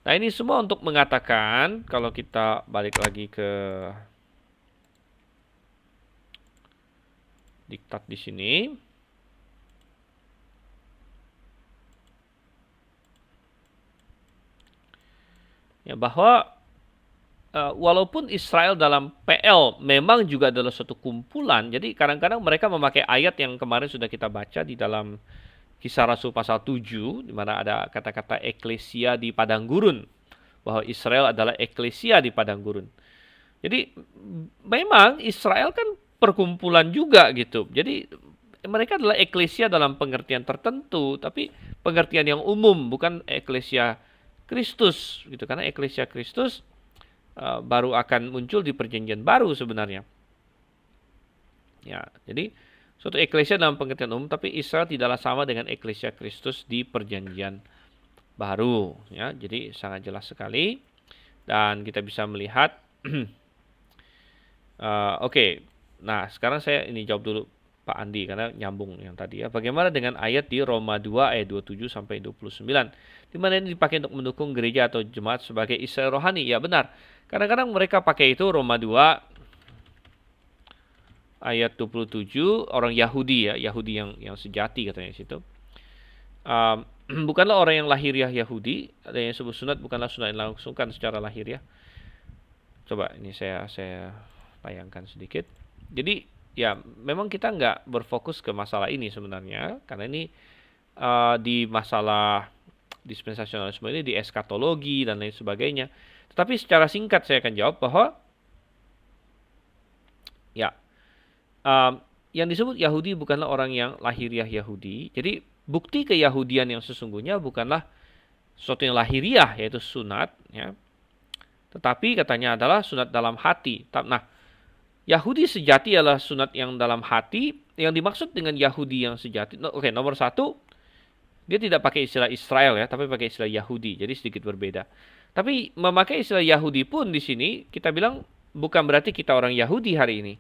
Nah ini semua untuk mengatakan kalau kita balik lagi ke diktat di sini. Ya, bahwa walaupun Israel dalam PL memang juga adalah suatu kumpulan, jadi kadang-kadang mereka memakai ayat yang kemarin sudah kita baca di dalam Kisah Rasul pasal 7, di mana ada kata-kata eklesia di padang gurun, bahwa Israel adalah eklesia di padang gurun. Jadi memang Israel kan perkumpulan juga gitu. Jadi mereka adalah eklesia dalam pengertian tertentu, tapi pengertian yang umum, bukan eklesia Kristus gitu. Karena eklesia Kristus baru akan muncul di perjanjian baru sebenarnya. Ya, jadi suatu eklesia dalam pengertian umum, tapi Israel tidaklah sama dengan eklesia Kristus di perjanjian baru. Ya, jadi sangat jelas sekali, dan kita bisa melihat. Oke. Nah, sekarang saya ini jawab dulu Pak Andi karena nyambung yang tadi ya. Bagaimana dengan ayat di Roma 2 ayat 27 sampai 29, di mana ini dipakai untuk mendukung gereja atau jemaat sebagai Israel rohani? Ya, benar. Kadang-kadang mereka pakai itu Roma 2 ayat 27, orang Yahudi ya, Yahudi yang sejati katanya di situ. Bukanlah orang yang lahiriah Yahudi, ada yang disebut sunat, bukanlah sunat yang langsungkan secara lahiriah. Coba ini saya tayangkan sedikit. Jadi ya memang kita nggak berfokus ke masalah ini sebenarnya, karena ini di masalah dispensasionalisme ini di eskatologi dan lain sebagainya. Tetapi secara singkat saya akan jawab bahwa ya yang disebut Yahudi bukanlah orang yang lahiriah Yahudi. Jadi bukti keyahudian yang sesungguhnya bukanlah sesuatu yang lahiriah, yaitu sunat ya. Tetapi katanya adalah sunat dalam hati. Nah, Yahudi sejati adalah sunat yang dalam hati. Yang dimaksud dengan Yahudi yang sejati, oke, nomor satu, dia tidak pakai istilah Israel ya, tapi pakai istilah Yahudi. Jadi sedikit berbeda. Tapi memakai istilah Yahudi pun di sini kita bilang bukan berarti kita orang Yahudi hari ini.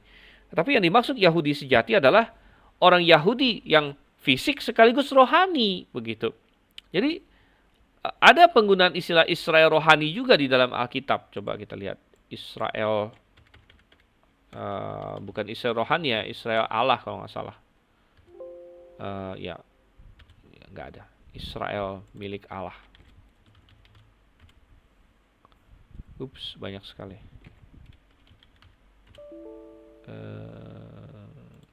Tapi yang dimaksud Yahudi sejati adalah orang Yahudi yang fisik sekaligus rohani, begitu. Jadi ada penggunaan istilah Israel rohani juga di dalam Alkitab. Coba kita lihat Israel, bukan Israel rohani ya, Israel Allah kalau nggak salah. Ya, nggak ada. Israel milik Allah. Ups, banyak sekali.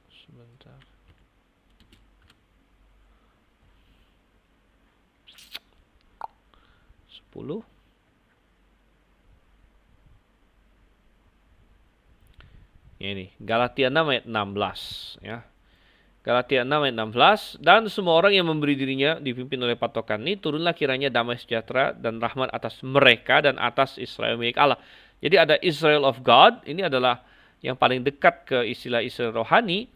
Sebentar. Ini Galatia 6 ayat 16 ya. Galatia 6 ayat 16, dan semua orang yang memberi dirinya dipimpin oleh patokan ini, turunlah kiranya damai sejahtera dan rahmat atas mereka dan atas Israel milik Allah. Jadi ada Israel of God, ini adalah yang paling dekat ke istilah Israel rohani,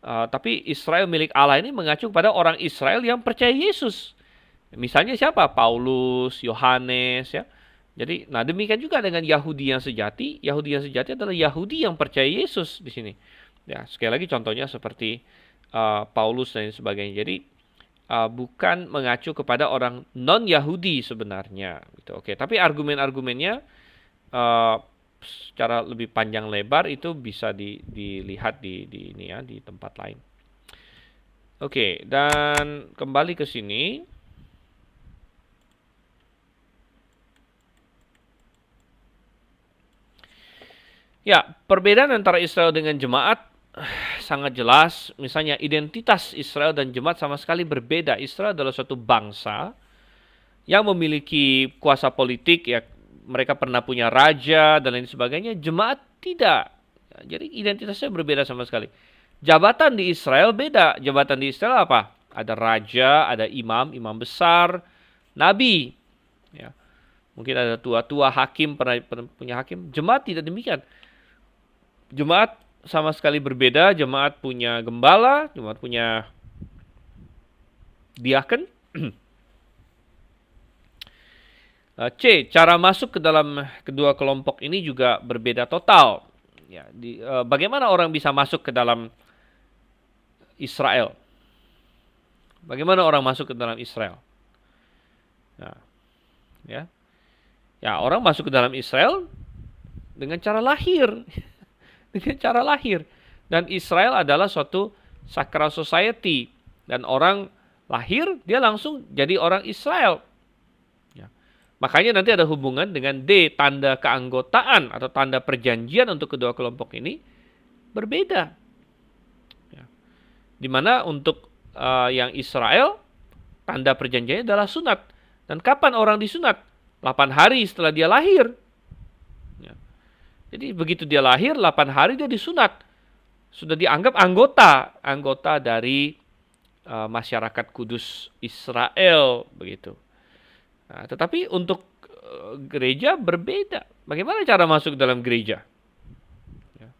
tapi Israel milik Allah ini mengacu pada orang Israel yang percaya Yesus. Misalnya siapa? Paulus, Yohanes ya. Jadi, nah demikian juga dengan Yahudi yang sejati. Yahudi yang sejati adalah Yahudi yang percaya Yesus di sini. Ya, sekali lagi contohnya seperti Paulus dan sebagainya. Jadi bukan mengacu kepada orang non-Yahudi sebenarnya. Gitu. Oke, tapi argumen-argumennya secara lebih panjang lebar itu bisa dilihat di ini ya, di tempat lain. Oke, dan kembali ke sini. Ya, perbedaan antara Israel dengan jemaat sangat jelas. Misalnya identitas Israel dan jemaat sama sekali berbeda. Israel adalah suatu bangsa yang memiliki kuasa politik ya, mereka pernah punya raja dan lain sebagainya. Jemaat tidak. Jadi identitasnya berbeda sama sekali. Jabatan di Israel beda. Jabatan di Israel apa? Ada raja, ada imam, imam besar, nabi. Ya. Mungkin ada tua-tua hakim, pernah punya hakim. Jemaat tidak demikian. Jemaat sama sekali berbeda. Jemaat punya gembala, jemaat punya diaken. C. Cara masuk ke dalam kedua kelompok ini juga berbeda total. Ya, bagaimana orang bisa masuk ke dalam Israel? Bagaimana orang masuk ke dalam Israel? Nah, ya, orang masuk ke dalam Israel dengan cara lahir. Dengan cara lahir. Dan Israel adalah suatu sakral society, dan orang lahir dia langsung jadi orang Israel. Ya. Makanya nanti ada hubungan dengan D, tanda keanggotaan atau tanda perjanjian untuk kedua kelompok ini berbeda. Ya. Dimana untuk yang Israel, tanda perjanjiannya adalah sunat. Dan kapan orang disunat? 8 hari setelah dia lahir. Ya. Jadi begitu dia lahir, 8 hari dia disunat. Sudah dianggap anggota dari masyarakat kudus Israel, begitu. Nah, tetapi untuk gereja berbeda. Bagaimana cara masuk dalam gereja? Ya.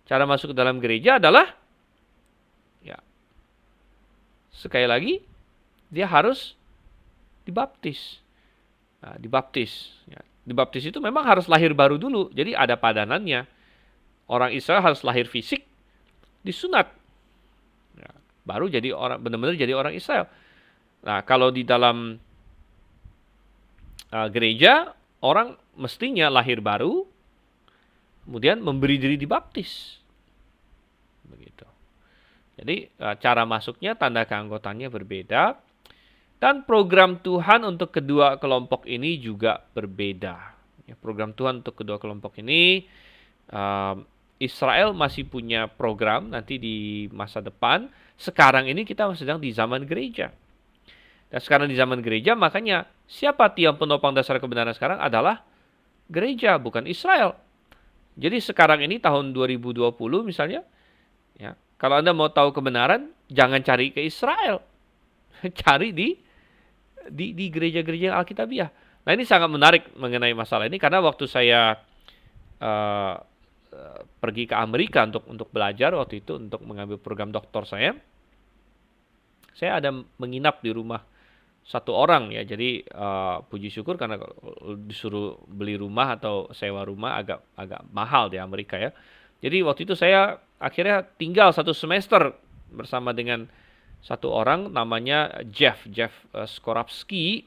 Cara masuk ke dalam gereja adalah, ya, sekali lagi, dia harus dibaptis. Nah, dibaptis. Ya. Dibaptis itu memang harus lahir baru dulu. Jadi ada padanannya. Orang Israel harus lahir fisik, disunat. Ya. Baru jadi orang, benar-benar jadi orang Israel. Nah, kalau di dalam gereja, orang mestinya lahir baru, kemudian memberi diri dibaptis. Begitu. Jadi cara masuknya, tanda keanggotaannya berbeda. Dan program Tuhan untuk kedua kelompok ini juga berbeda. Ya, program Tuhan untuk kedua kelompok ini, Israel masih punya program nanti di masa depan. Sekarang ini kita sedang di zaman gereja. Dan sekarang di zaman gereja, makanya siapa tiang penopang dasar kebenaran sekarang adalah gereja, bukan Israel. Jadi sekarang ini tahun 2020 misalnya, ya, kalau Anda mau tahu kebenaran, jangan cari ke Israel. Cari di gereja-gereja Alkitabiah. Nah, ini sangat menarik mengenai masalah ini, karena waktu saya pergi ke Amerika untuk belajar waktu itu, untuk mengambil program doktor saya ada menginap di rumah satu orang, ya. Jadi puji syukur, karena disuruh beli rumah atau sewa rumah agak mahal di Amerika, ya. Jadi waktu itu saya akhirnya tinggal 1 semester bersama dengan satu orang namanya Jeff Skorupski.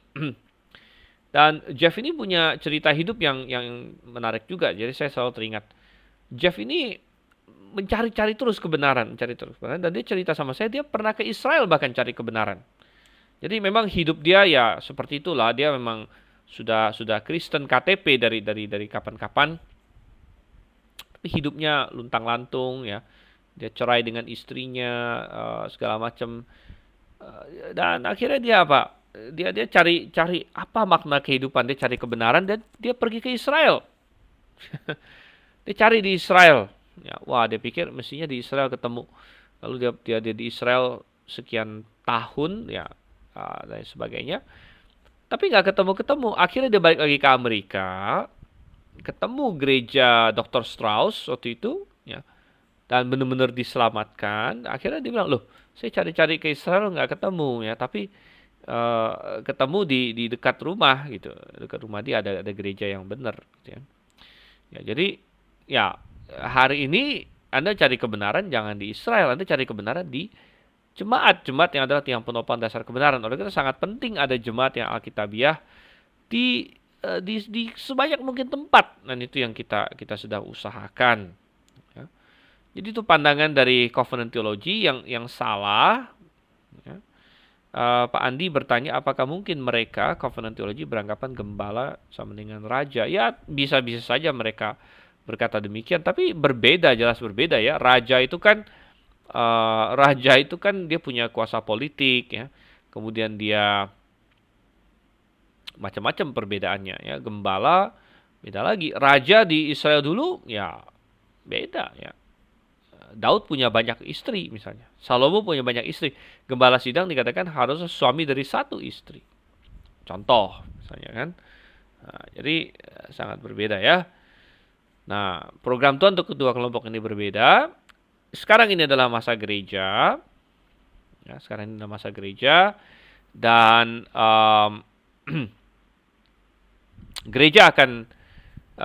Dan Jeff ini punya cerita hidup yang menarik juga. Jadi saya selalu teringat. Jeff ini mencari terus kebenaran. Dan dia cerita sama saya, dia pernah ke Israel bahkan cari kebenaran. Jadi memang hidup dia ya seperti itulah. Dia memang sudah Kristen KTP dari kapan-kapan. Tapi hidupnya luntang-lantung, ya. Dia cerai dengan istrinya, segala macam. Dan akhirnya dia apa? Dia cari apa makna kehidupan. Dia cari kebenaran dan dia pergi ke Israel. Dia cari di Israel. Ya, wah, dia pikir mestinya di Israel ketemu. Lalu dia di Israel sekian tahun, ya, dan sebagainya. Tapi nggak ketemu. Akhirnya dia balik lagi ke Amerika. Ketemu gereja Dr. Strauss waktu itu, ya. Dan benar-benar diselamatkan. Akhirnya dia bilang, loh, saya cari-cari ke Israel nggak ketemu, ya. Tapi ketemu di dekat rumah, gitu. Dekat rumah dia ada gereja yang benar, gitu, ya. Ya, jadi ya hari ini Anda cari kebenaran jangan di Israel, Anda cari kebenaran di jemaat yang adalah tiang penopang dasar kebenaran. Oleh karena sangat penting ada jemaat yang Alkitabiah di sebanyak mungkin tempat. Dan itu yang kita sudah usahakan. Jadi itu pandangan dari Covenant Theology yang salah. Ya. Pak Andi bertanya, apakah mungkin mereka Covenant Theology beranggapan gembala sama dengan raja? Ya, bisa-bisa saja mereka berkata demikian, tapi jelas berbeda, ya. Raja itu kan dia punya kuasa politik, ya. Kemudian dia macam-macam perbedaannya, ya. Gembala beda lagi. Raja di Israel dulu, ya beda, ya. Daud punya banyak istri misalnya. Salomo punya banyak istri. Gembala sidang dikatakan harus suami dari 1 istri. Contoh misalnya, kan. Nah, jadi sangat berbeda, ya. Nah, program Tuhan untuk kedua kelompok ini berbeda. Sekarang ini adalah masa gereja. Ya, sekarang ini adalah masa gereja. Dan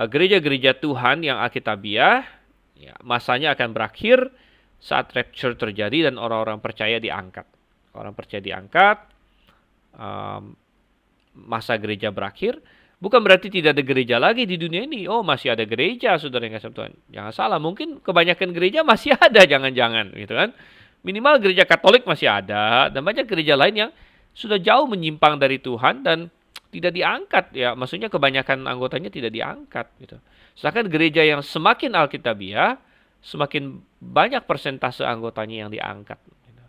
gereja-gereja Tuhan yang Alkitabiah, ya, masanya akan berakhir saat rapture terjadi dan orang-orang percaya diangkat. Orang percaya diangkat, masa gereja berakhir. Bukan berarti tidak ada gereja lagi di dunia ini. Oh, masih ada gereja, saudara yang kasih Tuhan. Jangan salah, mungkin kebanyakan gereja masih ada, jangan-jangan, gitu kan. Minimal gereja Katolik masih ada, dan banyak gereja lain yang sudah jauh menyimpang dari Tuhan dan tidak diangkat ya. Maksudnya kebanyakan anggotanya tidak diangkat gitu. Sedangkan gereja yang semakin Alkitabiah, semakin banyak persentase anggotanya yang diangkat. Gitu.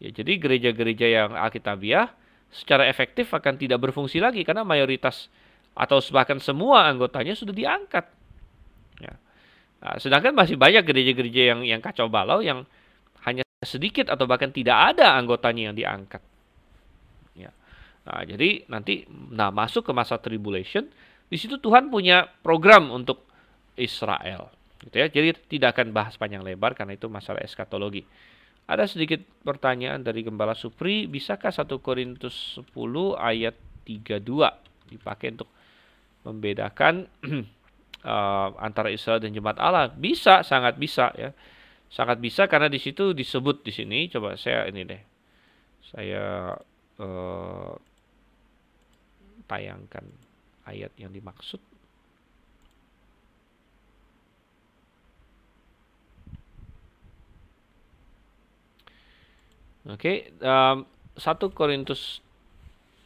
Ya, jadi gereja-gereja yang Alkitabiah secara efektif akan tidak berfungsi lagi karena mayoritas atau bahkan semua anggotanya sudah diangkat. Ya. Nah, sedangkan masih banyak gereja-gereja yang kacau balau yang hanya sedikit atau bahkan tidak ada anggotanya yang diangkat. Ya. Nah, jadi nanti masuk ke masa tribulation, di situ Tuhan punya program untuk Israel, gitu ya. Jadi tidak akan bahas panjang lebar karena itu masalah eskatologi. Ada sedikit pertanyaan dari Gembala Supri, bisakah 1 Korintus 10 ayat 32 dipakai untuk membedakan antara Israel dan jemaat Allah? Bisa, sangat bisa ya. Sangat bisa karena di situ disebut di sini. Coba saya ini deh. Saya tayangkan ayat yang dimaksud. Oke, 1 Korintus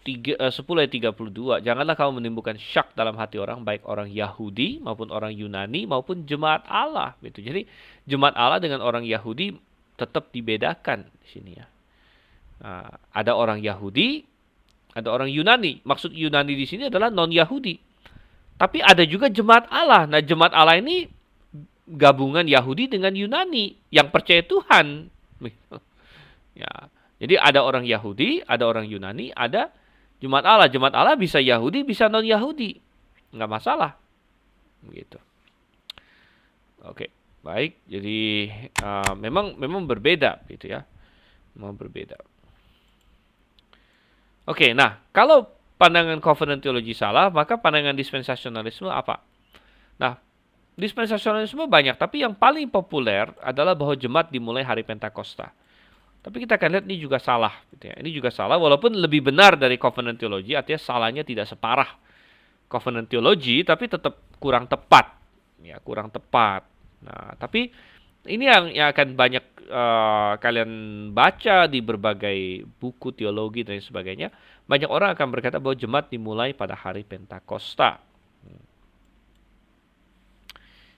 10 ayat 32. Janganlah kamu menimbulkan syak dalam hati orang, baik orang Yahudi maupun orang Yunani maupun jemaat Allah. Gitu. Jadi jemaat Allah dengan orang Yahudi tetap dibedakan di sini ya. Nah, ada orang Yahudi, ada orang Yunani. Maksud Yunani di sini adalah non-Yahudi. Tapi ada juga jemaat Allah. Nah, jemaat Allah ini gabungan Yahudi dengan Yunani yang percaya Tuhan. Ya. Jadi ada orang Yahudi, ada orang Yunani, ada jemaat Allah. Jemaat Allah bisa Yahudi, bisa non-Yahudi. Nggak masalah. Gitu. Oke, baik. Jadi memang berbeda gitu ya. Memang berbeda. Oke, nah kalau pandangan covenant theology salah, maka pandangan dispensasionalisme apa? Nah, dispensasionalisme banyak, tapi yang paling populer adalah bahwa jemaat dimulai hari Pentakosta. Tapi kita akan lihat ini juga salah. Gitu ya. Ini juga salah, walaupun lebih benar dari covenant theology, artinya salahnya tidak separah covenant theology, tapi tetap kurang tepat. Ya, kurang tepat. Nah, tapi ini yang akan banyak kalian baca di berbagai buku teologi dan sebagainya. Banyak orang akan berkata bahwa jemaat dimulai pada hari Pentakosta.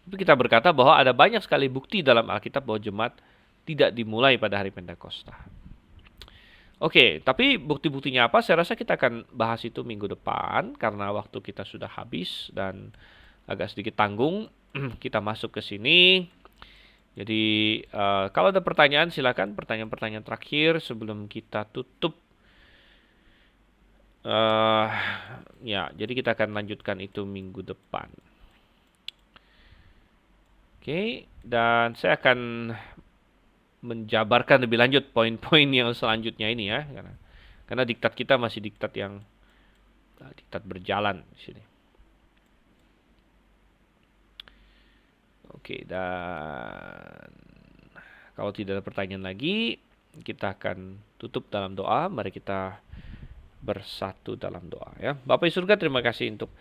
Tapi kita berkata bahwa ada banyak sekali bukti dalam Alkitab bahwa jemaat tidak dimulai pada hari Pentakosta. Oke, tapi bukti-buktinya apa? Saya rasa kita akan bahas itu minggu depan karena waktu kita sudah habis dan agak sedikit tanggung. Kita masuk ke sini. Jadi kalau ada pertanyaan silakan, pertanyaan-pertanyaan terakhir sebelum kita tutup. Ya, jadi kita akan lanjutkan itu minggu depan. Oke, dan saya akan menjabarkan lebih lanjut poin-poin yang selanjutnya ini ya, karena diktat kita masih diktat yang diktat berjalan di sini. Oke, dan kalau tidak ada pertanyaan lagi, kita akan tutup dalam doa. Mari kita bersatu dalam doa ya. Bapa di surga, terima kasih untuk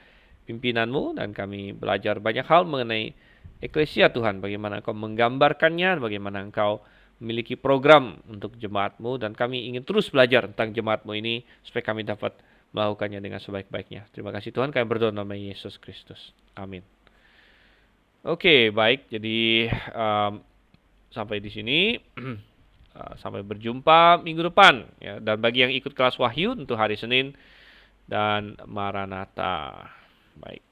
pimpinanmu dan kami belajar banyak hal mengenai eklesia Tuhan. Bagaimana Engkau menggambarkannya, bagaimana Engkau memiliki program untuk jemaatmu, dan kami ingin terus belajar tentang jemaatmu ini supaya kami dapat melakukannya dengan sebaik-baiknya. Terima kasih Tuhan, kami berdoa nama Yesus Kristus. Amin. Oke, baik. Jadi sampai di sini. Sampai berjumpa minggu depan. Ya. Dan bagi yang ikut kelas Wahyu, untuk hari Senin dan Maranatha. Baik.